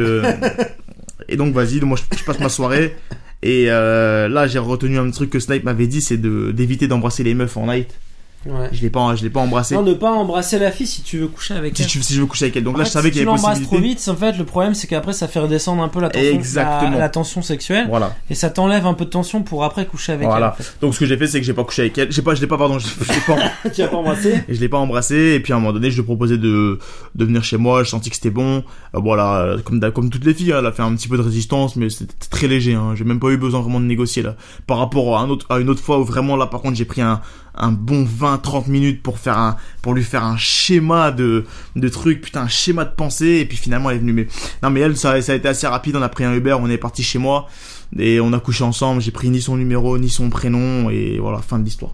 vas-y, moi je passe ma soirée et là j'ai retenu un truc que Snipe m'avait dit, c'est d'éviter d'embrasser les meufs en night. Ouais. Je l'ai pas embrassé. Non, ne pas embrasser la fille si tu veux coucher avec elle. Si je veux coucher avec elle. Donc en là, je savais si qu'il y avait possibilité. Si tu l'embrasses trop vite, en fait, le problème, c'est qu'après, ça fait redescendre un peu la tension sexuelle. Voilà. Et ça t'enlève un peu de tension pour après coucher avec elle. En fait. Donc ce que j'ai fait, c'est que j'ai pas couché avec elle. Je l'ai pas Tu l'as pas embrassé? Et je l'ai pas embrassé. Et puis à un moment donné, je lui ai proposé de venir chez moi. Je sentis que c'était bon. Voilà, comme toutes les filles, elle a fait un petit peu de résistance, mais c'était très léger. Hein. J'ai même pas eu besoin vraiment de négocier là. Par rapport à une autre fois où vraiment là, par contre, j'ai pris un bon 20-30 minutes pour lui faire un schéma de trucs, putain, un schéma de pensée, et puis finalement elle est venue. Mais non, mais elle, ça a été assez rapide. On a pris un Uber, on est parti chez moi et on a couché ensemble. J'ai pris ni son numéro ni son prénom et voilà, fin de l'histoire.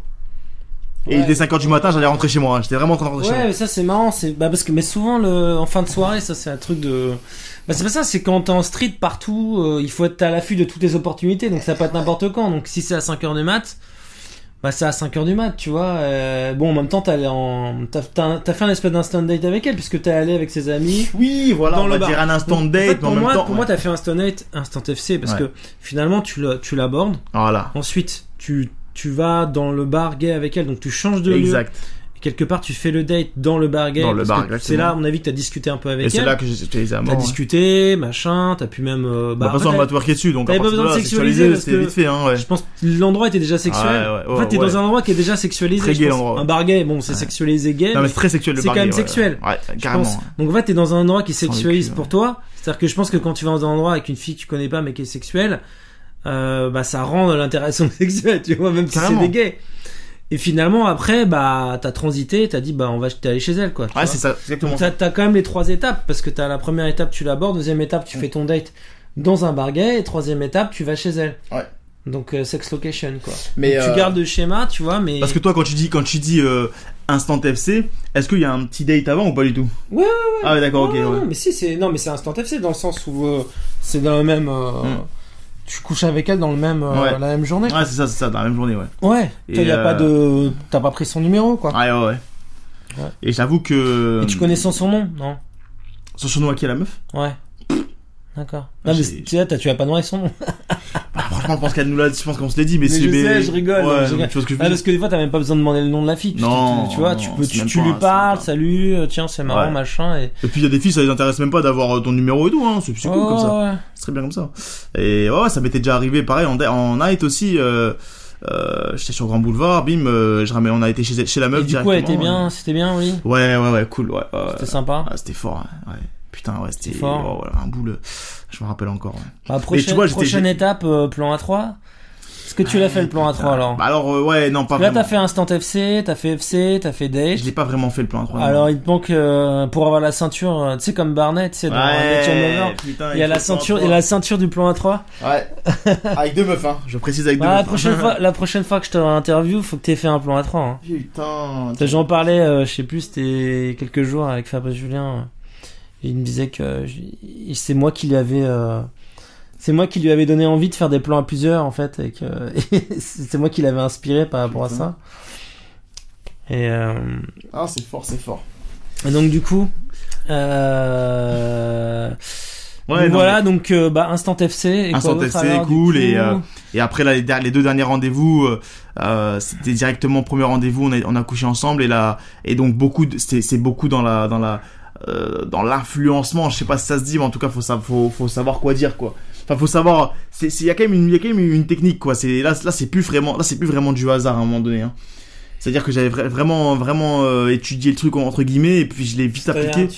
Et il était 5h du matin, j'allais rentrer chez moi. J'étais vraiment en train de rentrer chez moi. Ouais, mais ça c'est marrant, parce que souvent en fin de soirée, ça c'est un truc de c'est pas ça, c'est quand t'es en street partout, il faut être à l'affût de toutes les opportunités, donc ça peut être n'importe quand. Donc si c'est à 5h du mat, c'est à 5h du mat, tu vois. Bon, en même temps, t'as fait un espèce d'instant date avec elle, puisque t'es allé avec ses amis. Oui, voilà, on va dire un instant date, mais en même temps. Pour moi, t'as fait un instant date, instant FC, parce que finalement, tu l'abordes. Voilà. Ensuite, tu vas dans le bar gay avec elle, donc tu changes de lieu. Exact. Quelque part, tu fais le date dans le bar gay. Dans le bar, c'est là, à mon avis, que t'as discuté un peu avec elle. Et c'est là que j'ai les amants. T'as discuté, machin, t'as pu même, de toute façon, on va twerker dessus, donc. T'avais pas besoin de sexualiser, c'était vite fait, hein, ouais. Je pense que l'endroit était déjà sexuel. En fait, t'es dans un endroit qui est déjà sexualisé. Très gay, l'endroit. Un bar gay, bon, c'est sexualisé gay. Non, mais c'est très sexuel, le bar gay. C'est quand même sexuel. Ouais, carrément. Donc, en fait, t'es dans un endroit qui sexualise pour toi. C'est-à-dire que je pense que quand tu vas dans un endroit avec une fille que tu connais pas, mais qui est sexuelle, ça rend l'interaction sexuelle, tu vois, même si c'est des gays. Et finalement, après, t'as transité, t'as dit, t'es allé chez elle, quoi. Ouais, c'est ça, exactement. Donc, t'as quand même les 3 étapes, parce que t'as la première étape, tu l'abordes, deuxième étape, tu fais ton date dans un bar gay, et troisième étape, tu vas chez elle. Ouais. Donc, sex location, quoi. Mais donc, tu gardes le schéma, tu vois, mais. Parce que toi, quand tu dis, instant FC, est-ce qu'il y a un petit date avant ou pas du tout? Ouais. Ah ouais, d'accord, ok, ouais. Non, mais c'est instant FC, dans le sens où, c'est dans le même, tu couches avec elle dans le même la même journée, quoi. Ouais, c'est ça, dans la même journée, ouais. Ouais. T'as pas pris son numéro, quoi. Ouais. Et j'avoue que. Et tu connais son nom, non? Son surnom à qui, la meuf? Ouais. D'accord. Non, mais tu vas pas demander son nom. Franchement, je pense qu'on se l'est dit, mais c'est. Je rigole. Ouais, tu vois ce que je veux dire. Parce que des fois, t'as même pas besoin de demander le nom de la fille. Non. Tu vois, tu lui parles, salut, tiens, c'est marrant, machin. Et puis, il y a des filles, ça les intéresse même pas d'avoir ton numéro et tout, hein. C'est cool comme ça. Ouais. C'est très bien comme ça. Et ouais, ça m'était déjà arrivé, pareil, en night aussi, j'étais sur Grand Boulevard, bim, on a été chez la meuf. Et du coup, elle était bien, c'était bien, oui. Ouais, cool, ouais. C'était sympa. Ah, c'était fort, ouais. Putain, ouais, c'était fort. Un boule. Je me rappelle encore. Ouais. Prochaine étape, plan A3. Est-ce que tu l'as fait le plan A3 alors? Alors ouais, non, pas vraiment. Là, t'as fait instant FC, t'as fait date. Je l'ai pas vraiment fait le plan A3. Alors, il te manque pour avoir la ceinture, tu sais, comme Barnett, tu sais, dans il y a la ceinture du plan A3. Ouais. Avec 2 meufs, hein. Je précise avec 2 meufs. La prochaine fois que je te interview, faut que t'aies fait un plan A3. Hein. Putain. J'en parlais, je sais plus, c'était quelques jours avec Fabrice Julien. Il me disait que c'est moi qui lui avais donné envie de faire des plans à plusieurs, en fait, et que c'est moi qui l'avais inspiré par rapport à ça. Et c'est fort. Et donc du coup, Instant FC. Et Instant FC, cool. Et après là, les 2 derniers rendez-vous, c'était directement premier rendez-vous. On a couché ensemble et donc c'est beaucoup dans l'influencement, je sais pas si ça se dit, mais en tout cas faut savoir quoi dire, quoi. Enfin, faut savoir, il y a quand même une technique, quoi. Là c'est plus vraiment du hasard à un moment donné, hein. C'est-à-dire que j'avais vraiment étudié le truc entre guillemets et puis je l'ai vite appliqué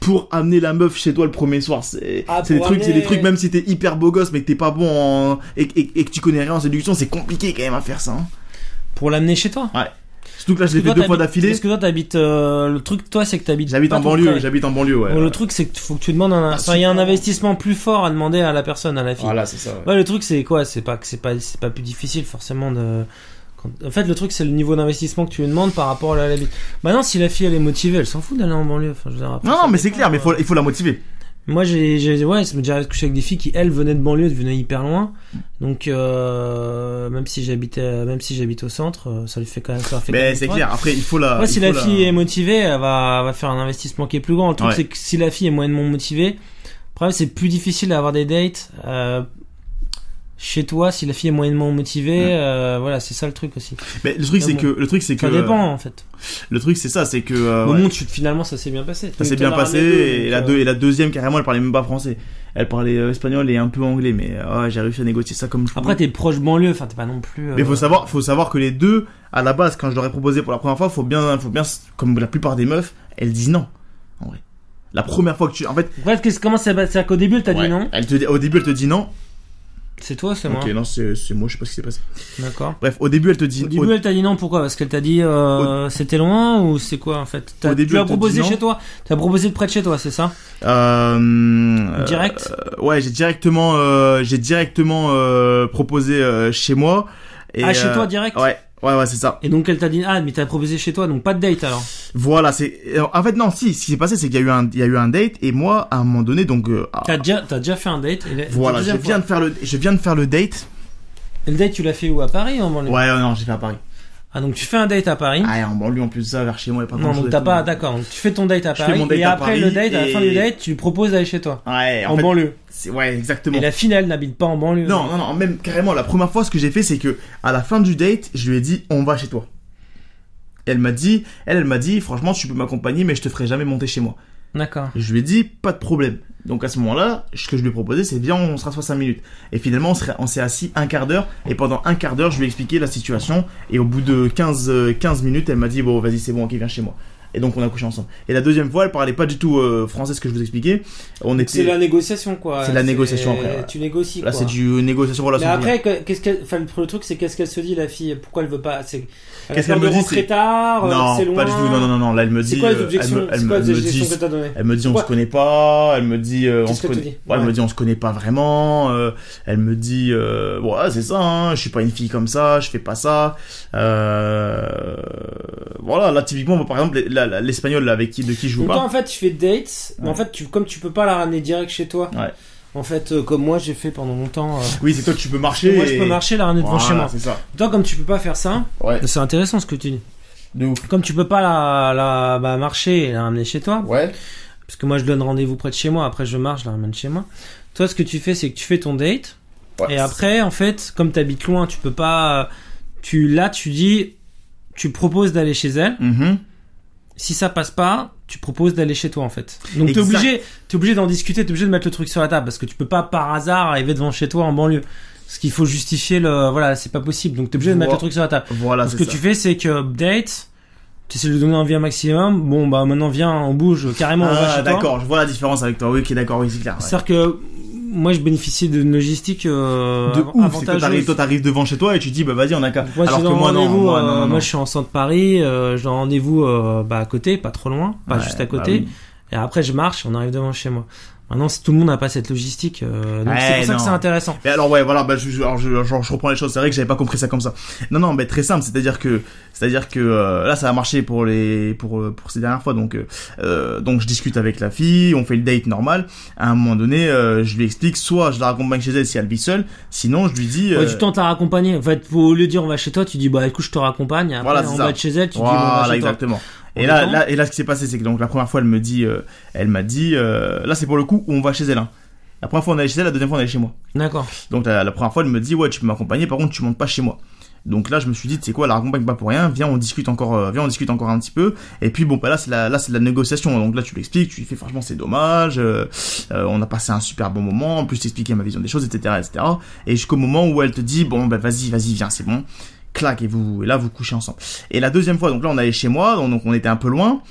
pour amener la meuf chez toi le premier soir. C'est des trucs même si t'es hyper beau gosse mais que t'es pas bon et que tu connais rien en séduction, c'est compliqué quand même à faire ça, hein. Pour l'amener chez toi. Ouais. Surtout que là, je l'ai fait 2 fois d'affilée. Parce que toi, t'habites, le truc, toi, c'est que t'habites. J'habite en banlieue, ouais. Bon, le truc, c'est qu'il faut que tu demandes enfin, il y a un investissement plus fort à demander à la personne, à la fille. Voilà, c'est ça. Ouais, le truc, c'est quoi? C'est pas plus difficile, forcément, en fait, le truc, c'est le niveau d'investissement que tu lui demandes par rapport à la vie. Maintenant, si la fille, elle est motivée, elle s'en fout d'aller en banlieue. Enfin, je veux dire, après, non, mais c'est clair, mais il faut la motiver. Moi, ça m'est déjà couché avec des filles qui, elles, venaient de banlieue, venaient hyper loin. Donc, même si j'habite au centre, ça lui fait quand même faire. Mais c'est clair. Après, il faut la. Ouais, si la fille est motivée, elle va faire un investissement qui est plus grand. Le truc, c'est que si la fille est moyennement motivée, après, c'est plus difficile d'avoir des dates, chez toi, si la fille est moyennement motivée, voilà, c'est ça le truc aussi. Mais le truc, c'est que. Ça dépend, en fait. Le truc, c'est ça, c'est que. Au monde, finalement, ça s'est bien passé. Ça s'est bien passé, et la deuxième, carrément, elle parlait même pas français. Elle parlait espagnol et un peu anglais, mais j'ai réussi à négocier ça comme je pouvais. Après, t'es proche banlieue, enfin, t'es pas non plus. Mais faut savoir que les deux, à la base, quand je leur ai proposé pour la première fois, faut bien, comme la plupart des meufs, elles disent non. En vrai. La première fois que en fait. Comment ça va? C'est qu'au début, elle t'a dit non? Au début, elle te dit non. C'est toi, c'est moi. Ok, non, c'est moi, je sais pas ce qui s'est passé. D'accord. Bref, au début, elle te dit. Au début, elle t'a dit non, pourquoi? Parce qu'elle t'a dit c'était loin ou c'est quoi en fait? Au début, tu l'as proposé chez toi. Tu as proposé de près de chez toi, c'est ça? Direct. Ouais, j'ai directement proposé chez moi. Et, chez toi direct. Ouais, c'est ça. Et donc elle t'a dit mais t'as proposé chez toi, donc pas de date alors. Voilà, en fait non, si, ce qui s'est passé c'est qu'il y a eu un date et moi à un moment donné donc t'as déjà fait un date voilà, je viens de faire le date. Et le date tu l'as fait où, à Paris ou en banlieue? Ouais, non, j'ai fait à Paris. Ah, donc tu fais un date à Paris. Ah, en banlieue en plus de ça, vers chez moi, il y a pas grand chose. Non, donc d'accord, donc tu fais ton date à Paris et après le date, à la fin du date, tu lui proposes d'aller chez toi. Ouais, en fait, banlieue. Ouais, exactement. Et la fille, elle n'habite pas en banlieue. Non, même carrément, la première fois, ce que j'ai fait, c'est que, à la fin du date, je lui ai dit, on va chez toi. Et elle m'a dit, franchement, tu peux m'accompagner, mais je te ferai jamais monter chez moi. D'accord. Je lui ai dit, pas de problème. Donc à ce moment-là, ce que je lui ai proposé, c'est viens, on se rassoit 5 minutes. Et finalement, on s'est assis un quart d'heure. Et pendant un quart d'heure, je lui ai expliqué la situation. Et au bout de 15 minutes, elle m'a dit, bon, vas-y, c'est bon, ok, viens chez moi. Et donc on a couché ensemble. Et la deuxième fois, elle parlait pas du tout français, ce que je vous expliquais. C'est la négociation, quoi. C'est la négociation après. Ouais. Tu négocies. Là, quoi. c'est du négociation relation. Mais après, le truc, c'est qu'est-ce qu'elle se dit, la fille? Pourquoi elle veut pas? Qu'est-ce qu'elle me dit? Rentrer tard, non, c'est loin. Pas du tout. Non. Là, elle me dit. C'est quoi les objections? C'est quoi les objections que t'as données? Elle me dit, on se connaît pas. Elle me dit, on se connaît. Ouais, elle me dit, on se connaît pas vraiment. Elle me dit, ouais, c'est ça. Hein, je suis pas une fille comme ça. Je fais pas ça. Voilà. Là, typiquement, par exemple, l'espagnol là, de qui je joue pas. Donc toi, en fait, tu fais dates, mais en fait, comme tu peux pas la ramener direct chez toi. Ouais. En fait, comme moi j'ai fait pendant longtemps. Oui, c'est toi que tu peux marcher. Moi je peux marcher, la ramener devant chez moi. C'est ça. Toi, comme tu peux pas faire ça, c'est intéressant ce que tu dis. De ouf. Comme tu peux pas la marcher et la ramener chez toi. Ouais. Parce que moi je donne rendez-vous près de chez moi, après je marche, je la ramène chez moi. Toi, ce que tu fais, c'est que tu fais ton date. Ouais, et après, en fait, comme t'habites loin, tu peux pas. Tu proposes d'aller chez elle. Mm-hmm. Si ça passe pas, tu proposes d'aller chez toi en fait. Donc t'es obligé d'en discuter, t'es obligé de mettre le truc sur la table parce que tu peux pas par hasard arriver devant chez toi en banlieue. Parce qu'il faut justifier voilà, c'est pas possible. Donc t'es obligé de mettre le truc sur la table. Voilà. Donc, ce que tu fais, c'est que date, tu essaies de lui donner envie un maximum. Bon bah maintenant viens, on bouge carrément. On va chez toi. D'accord, je vois la différence avec toi. Oui, ok, d'accord, oui, c'est clair. Ouais. C'est-à-dire que moi je bénéficie d'une logistique de ouf. C'est que toi t'arrives devant chez toi et tu dis bah vas-y on a qu'à. Alors que moi non. Moi je suis en centre Paris, j'ai un rendez-vous à côté, pas trop loin, pas juste à côté. Bah oui. Et après je marche, on arrive devant chez moi. Maintenant, si tout le monde n'a pas cette logistique, donc c'est pour ça que c'est intéressant. Mais alors ouais, voilà, je reprends les choses. C'est vrai que j'avais pas compris ça comme ça. Non, mais très simple. C'est-à-dire que là, ça a marché pour ces dernières fois. Donc je discute avec la fille, on fait le date normal. À un moment donné, je lui explique, soit je la raccompagne chez elle si elle vit seule, sinon je lui dis. Tu tentes à la raccompagner. En fait, au lieu de dire on va chez toi, tu dis bah écoute, je te raccompagne. Après, voilà, on va chez elle, tu dis on va chez exactement. toi. Et là, ce qui s'est passé, c'est que donc la première fois, elle m'a dit, là c'est pour le coup où on va chez elle. Hein. La première fois on allait chez elle, la deuxième fois on allait chez moi. D'accord. Donc la première fois elle me dit ouais tu peux m'accompagner, par contre tu montes pas chez moi. Donc là je me suis dit tu sais quoi, elle la raccompagne pas pour rien, viens on discute encore un petit peu. Et puis bon bah là c'est la négociation. Donc là tu l'expliques, tu lui fais franchement c'est dommage, on a passé un super bon moment, en plus t'expliquais ma vision des choses, etc. Et jusqu'au moment où elle te dit bon bah vas-y viens c'est bon. Clac, et là vous couchez ensemble. Et la deuxième fois, donc là on allait chez moi, donc on était un peu loin.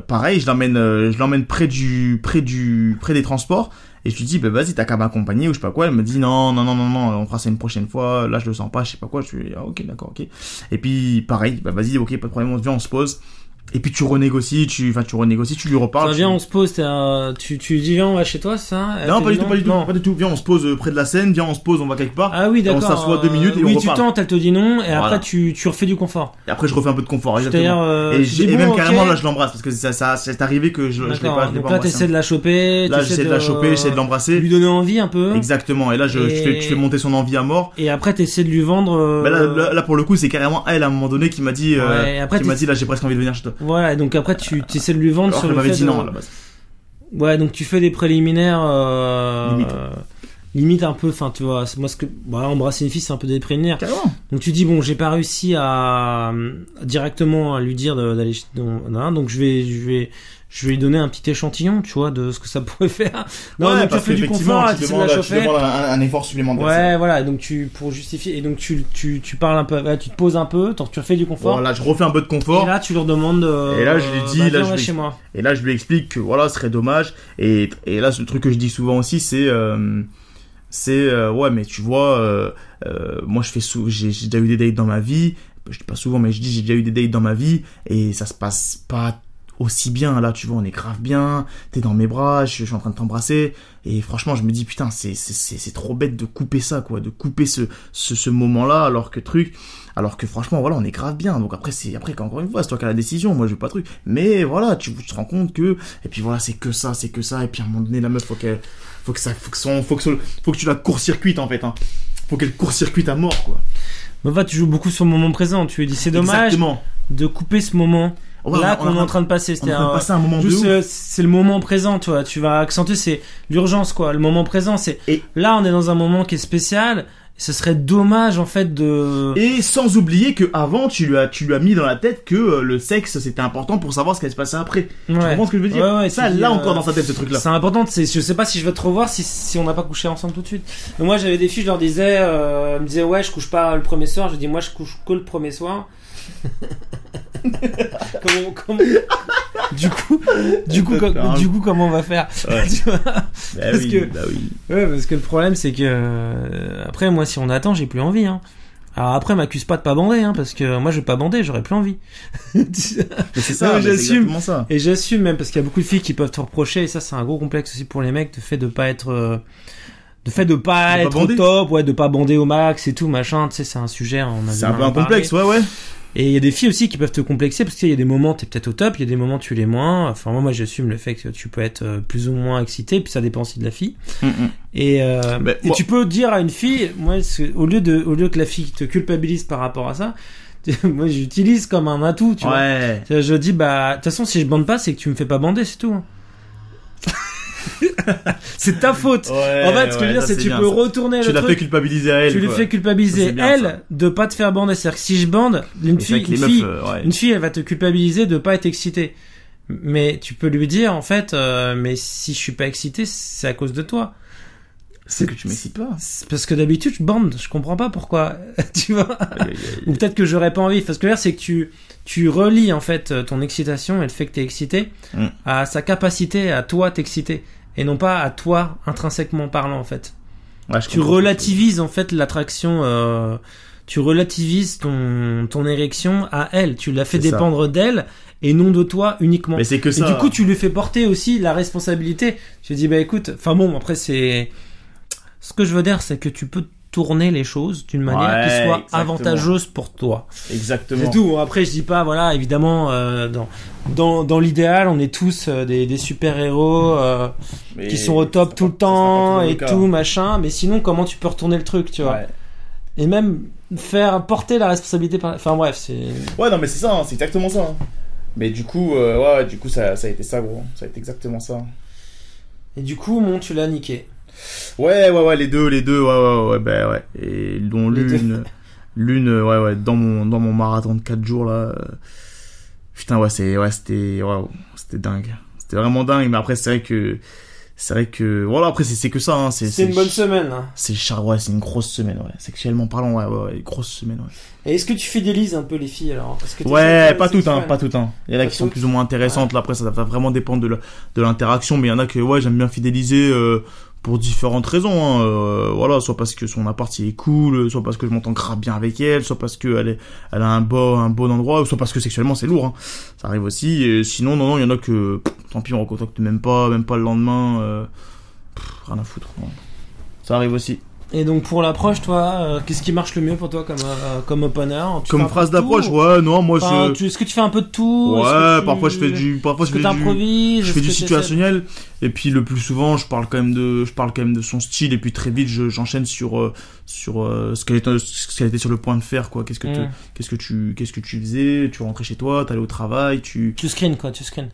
Pareil, je l'emmène près des transports. Et je lui dis, bah, vas-y, t'as qu'à m'accompagner ou je sais pas quoi. Elle me dit, non, on fera ça une prochaine fois. Là, je le sens pas, je sais pas quoi. Je suis, ah, ok, d'accord, ok. Et puis, pareil, bah, vas-y, ok, pas de problème, on se pose. Et puis tu renégocies, tu lui reparles. Viens, on se pose, tu dis viens, on va chez toi, c'est ça? Non, pas du tout. Viens, on se pose près de la scène, viens, on se pose, on va quelque part. Ah oui, d'accord. On s'assoit 2 minutes et on reparle. Oui, tu tentes, elle te dit non, et voilà. Après tu refais du confort. Et après je refais un peu de confort, exactement. Et même carrément là je l'embrasse parce que ça c'est arrivé que je l'ai pas. Donc là t'essaies de la choper. Là j'essaie de la choper, j'essaie de l'embrasser. Lui donner envie un peu. Exactement. Et là tu fais monter son envie à mort. Et après t'essaies de lui vendre. Là pour le coup c'est carrément elle à un moment donné qui m'a dit, là j'ai presque envie de venir chez toi. Voilà, donc après tu essaies de lui vendre sur le fait. Elle m'avait dit non à la base. Ouais, donc tu fais des préliminaires limite un peu, enfin tu vois, moi embrasser une fille c'est un peu des préliminaires. Carrément. Donc tu dis bon, j'ai pas réussi à directement à lui dire d'aller donc je vais lui donner un petit échantillon, tu vois, de ce que ça pourrait faire. Non, donc tu fais du confort, tu demandes un effort supplémentaire. Ouais, voilà, donc pour justifier, et donc tu parles un peu, tu te poses un peu, tu refais du confort. Voilà, je refais un peu de confort. Et là, tu leur demandes. Et là, je lui dis, viens chez moi. Et là, je lui explique que voilà, ce serait dommage. Et là, le truc que je dis souvent aussi, c'est ouais, mais tu vois, moi, j'ai déjà eu des dates dans ma vie. Je dis pas souvent, mais je dis j'ai déjà eu des dates dans ma vie et ça se passe pas aussi bien. Là, tu vois, on est grave bien, t'es dans mes bras, je suis en train de t'embrasser, et franchement je me dis putain c'est trop bête de couper ça, quoi, de couper ce moment là alors que franchement voilà, on est grave bien. Donc après encore une fois c'est toi qui as la décision, moi je veux pas truc, mais voilà, tu te rends compte que, et puis voilà, c'est que ça, et puis à un moment donné la meuf faut que tu la court-circuites en fait, hein. Faut qu'elle court-circuite à mort, quoi. Bah tu joues beaucoup sur le moment présent, tu lui dis c'est dommage. Exactement. De couper ce moment. Ouais, là qu'on est en train de passer, c'est un moment de ouf. C'est le moment présent, tu vois, tu vas accentuer, c'est l'urgence, quoi. Le moment présent, là on est dans un moment qui est spécial. Ce serait dommage en fait de. Et sans oublier que avant tu lui as mis dans la tête que le sexe c'était important pour savoir ce qui allait se passer après. Ouais. Tu comprends ce que je veux dire? Ouais, ça là encore dans sa tête, ce truc là. C'est important, je sais pas si je vais te revoir si on n'a pas couché ensemble tout de suite. Donc moi j'avais des filles, je leur disais, elles me disaient ouais je couche pas le premier soir, je dis moi je couche que le premier soir. comment du coup comment on va faire, ouais. Tu vois, parce que le problème c'est que après moi si on attend j'ai plus envie, hein. Alors après m'accuse pas de pas bander, hein, parce que moi je vais pas bander, j'aurais plus envie. Mais c'est ça, mais j'assume ça. Et j'assume même parce qu'il y a beaucoup de filles qui peuvent te reprocher, et ça c'est un gros complexe aussi pour les mecs, de fait de pas être au top, ouais, de pas bander au max et tout machin, tu sais, c'est un sujet, c'est un peu un complexe, ouais. Et il y a des filles aussi qui peuvent te complexer parce qu'il y a des moments t'es peut-être au top, il y a des moments tu l'es moins. Enfin moi j'assume le fait que tu peux être plus ou moins excité, puis ça dépend aussi de la fille. Et tu peux dire à une fille, moi au lieu que la fille te culpabilise par rapport à ça, moi j'utilise comme un atout, tu vois. Je dis de toute façon si je bande pas c'est que tu me fais pas bander, c'est tout. C'est ta faute. Ouais, en fait, ce que je veux dire, c'est que tu peux retourner le truc. Tu l'as fait culpabiliser à elle. Tu lui fais culpabiliser elle de pas te faire bander. C'est-à-dire que si je bande, une fille, elle va te culpabiliser de pas être excitée. Mais tu peux lui dire, en fait, mais si je suis pas excité, c'est à cause de toi. C'est que tu m'excites pas. C'est parce que d'habitude, je bande. Je comprends pas pourquoi. Tu vois. Ou peut-être que j'aurais pas envie. Parce que là, c'est que tu relis, en fait, ton excitation et le fait que t'es excité à sa capacité à toi t'exciter. Et non pas à toi, intrinsèquement parlant, en fait. Ouais, tu relativises, en fait, l'attraction, tu relativises ton érection à elle. Tu la fais dépendre d'elle et non de toi uniquement. Mais c'est que ça. Et du coup, tu lui fais porter aussi la responsabilité. Je dis, écoute, enfin bon, après, ce que je veux dire, c'est que tu peux tourner les choses d'une manière qui soit avantageuse pour toi. Exactement. C'est tout. Après, je dis pas, voilà, évidemment, dans l'idéal, on est tous des super-héros qui sont au top tout le temps et tout, machin. Mais sinon, comment tu peux retourner le truc, tu vois? Et même faire porter la responsabilité par... Enfin bref, c'est... Ouais, non, mais c'est ça, hein, c'est exactement ça. Hein. Mais du coup, ça a été ça, gros. Ça a été exactement ça. Et du coup, tu l'as niqué. Ouais, les deux, ouais. Et dont l'une, dans mon marathon de 4 jours, là, putain, c'était dingue. C'était vraiment dingue, mais après, c'est vrai que, voilà, après, c'est que ça, hein. C'est une bonne semaine, hein. C'est une grosse semaine, ouais. Sexuellement parlant, ouais, grosse semaine, ouais. Et est-ce que tu fidélises un peu les filles, alors? Pas toutes, hein. Il y en a qui sont plus ou moins intéressantes, là, après, ça va vraiment dépendre de l'interaction, mais il y en a que, ouais, j'aime bien fidéliser, pour différentes raisons, hein. Voilà, soit parce que son appart il est cool, soit parce que je m'entends grave bien avec elle, soit parce que elle a un bon endroit, soit parce que sexuellement c'est lourd, hein. Ça arrive aussi. Et sinon, non, il y en a que, tant pis, on recontacte même pas le lendemain, rien à foutre. Non. Ça arrive aussi. Et donc pour l'approche, toi, qu'est-ce qui marche le mieux pour toi comme opener? Comme phrase d'approche, ouais, non, moi est-ce que tu fais un peu de tout? Ouais, parfois je fais du situationnel. Et puis le plus souvent, je parle quand même de son style, et puis très vite j'enchaîne sur ce qu'elle était sur le point de faire, quoi. Qu'est-ce que tu faisais? Tu rentrais chez toi, t'allais au travail, tu screens.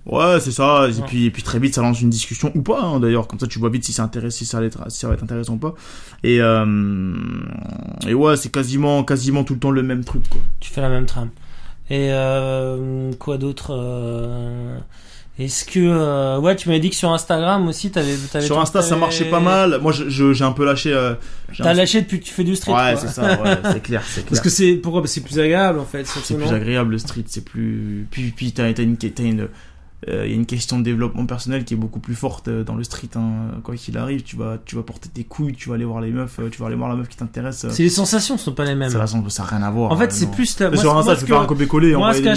Ouais, c'est ça. Et puis très vite ça lance une discussion ou pas, hein, d'ailleurs, comme ça tu vois vite si ça va être intéressant ou pas. Et ouais, c'est quasiment tout le temps le même truc, quoi. Tu fais la même trame. Et quoi d'autre? Est-ce que ouais, tu m'avais dit que sur Instagram aussi t'avais sur Insta ça marchait pas mal. Moi j'ai un peu lâché. T'as lâché depuis que tu fais du street. Ouais, quoi. c'est ça. Ouais, c'est clair. Parce que pourquoi? Parce que c'est plus agréable en fait. C'est plus agréable le street. C'est plus. Puis t'as il y a une question de développement personnel qui est beaucoup plus forte dans le street, hein. Quoi qu'il arrive, tu vas porter tes couilles, tu vas aller voir les meufs, tu vas aller voir la meuf qui t'intéresse. C'est les sensations sont pas les mêmes. Ça n'a rien à voir. En fait, c'est plus sur Insta, tu peux faire un copier-coller. Moi, ce qui a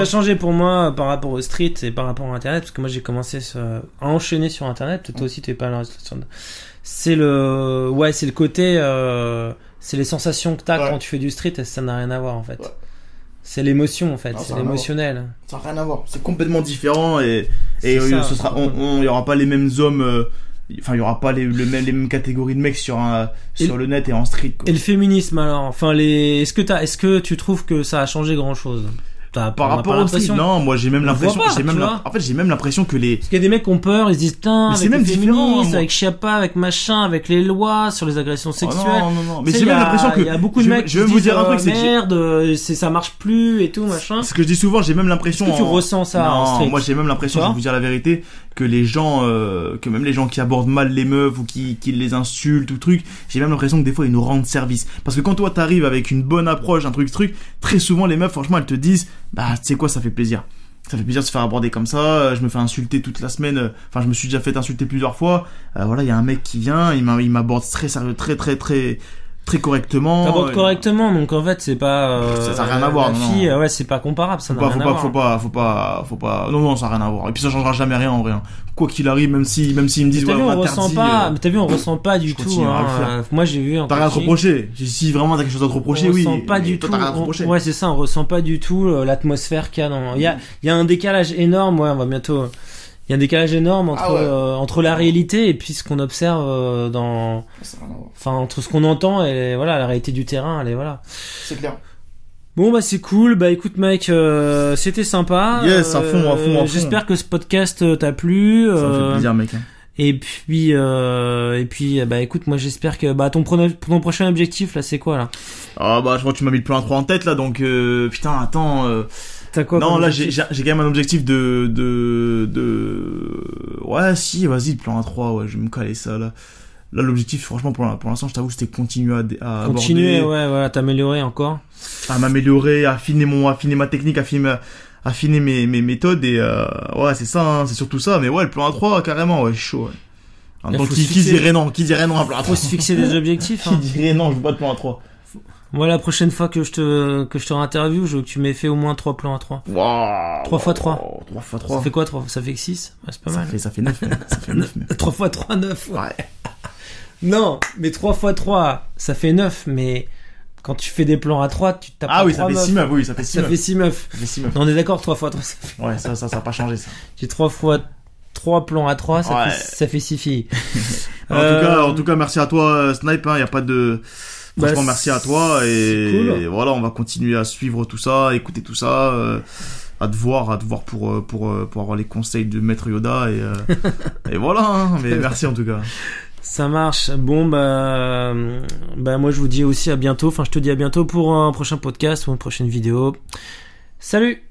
changé pour moi par rapport au street et par rapport à Internet, parce que moi j'ai commencé à enchaîner sur Internet, toi aussi tu es pas là. C'est le côté, c'est les sensations que t'as quand tu fais du street, et ça n'a rien à voir en fait. Ouais. C'est l'émotion en fait, c'est l'émotionnel. Ça n'a rien à voir, c'est complètement différent et il y aura pas les mêmes hommes, enfin il y aura pas les mêmes catégories de mecs sur le net et en street, quoi. Et le féminisme alors, enfin est-ce que tu trouves que ça a changé grand chose? Par rapport au street, non, moi j'ai même l'impression, en fait j'ai même l'impression que parce qu'il y a des mecs qui ont peur, ils se disent putain, c'est même différent, avec Chiappa, avec machin, avec les lois sur les agressions sexuelles. Non, mais j'ai même l'impression que il y a beaucoup de mecs qui vous dire un truc, c'est merde, ça marche plus et tout machin. Ce que je dis souvent, j'ai même l'impression. Est-ce que tu ressens ça en street? Moi j'ai même l'impression, je vais vous dire la vérité, que les gens, que même les gens qui abordent mal les meufs ou qui les insultent ou truc, j'ai même l'impression que des fois ils nous rendent service. Parce que quand toi t'arrives avec une bonne approche, un truc, très souvent les meufs, franchement, elles te disent, bah, tu sais quoi, ça fait plaisir. Ça fait plaisir de se faire aborder comme ça. Je me fais insulter toute la semaine. Enfin, je me suis déjà fait insulter plusieurs fois. Voilà, il y a un mec qui vient, il m'aborde très sérieux, très correctement. T'abordes correctement, donc en fait c'est pas. Ça n'a rien à voir. La fille, ouais, c'est pas comparable. Ça n'a rien à voir. Faut pas. Non, ça n'a rien à voir. Et puis ça changera jamais rien en vrai. Quoi qu'il arrive, même s'ils me disent ouais, on ressent pas. T'as vu, on ressent pas du tout. Moi j'ai vu. T'as rien à te reprocher. Si vraiment t'as quelque chose à te reprocher, oui. On ressent pas du tout. T'as rien à te reprocher. Ouais, c'est ça. On ressent pas du tout l'atmosphère qu'il y a dans. Il y a un décalage énorme. Ouais, on va bientôt. Il y a un décalage énorme entre la réalité et puis ce qu'on observe entre ce qu'on entend et voilà, la réalité du terrain, voilà. C'est clair. Bon bah c'est cool, bah écoute mec, c'était sympa. Yes, à fond. J'espère que ce podcast t'a plu. Ça me fait plaisir, mec. Et puis bah écoute, moi j'espère que ton prochain objectif là c'est quoi là? Ah bah je crois que tu m'as mis le plan 3 en tête là, donc putain attends. T'as quoi? Non, là j'ai quand même un objectif de ouais, si, vas-y, le plan A3, ouais, je vais me caler ça là. Là l'objectif franchement pour l'instant, je t'avoue, c'était continuer à aborder, ouais, voilà, t'améliorer encore. À m'améliorer, affiner ma technique, affiner mes méthodes et ouais, c'est ça, hein, c'est surtout ça, mais ouais, le plan A3 carrément, ouais, chaud. Ouais. Donc qui dirait non à un plan A3? Faut se fixer des objectifs, hein. Qui dirait non, je veux pas de plan A3. Moi, la prochaine fois que je te réinterviewe, je veux que tu m'aies fait au moins 3 plans à 3. Wow. 3 x 3. 3 x 3. Ça fait quoi, 3? Ça fait que 6? Ouais, c'est pas mal. Ça fait 9, ça fait 9, 3 x 3, 9. Ouais. Non, mais 3 x 3, ça fait 9, mais quand tu fais des plans à 3, tu tapes. Ah oui, ça fait 6 meufs, oui, ça fait 6 meufs. Ça fait 6 meufs. Non, on est d'accord, 3 x 3, ça fait. Ouais, ça a pas changé, ça. J'ai 3 x 3 plans à 3, ça fait 6 filles. En tout cas, merci à toi, Snipe, hein, y a pas de. Franchement, merci à toi et, cool. Et voilà, on va continuer à suivre tout ça, écouter tout ça, à te voir pour avoir les conseils de Maître Yoda et voilà, hein, mais merci en tout cas. Ça marche. Bon bah moi je vous dis aussi à bientôt, je te dis à bientôt pour un prochain podcast ou une prochaine vidéo. Salut!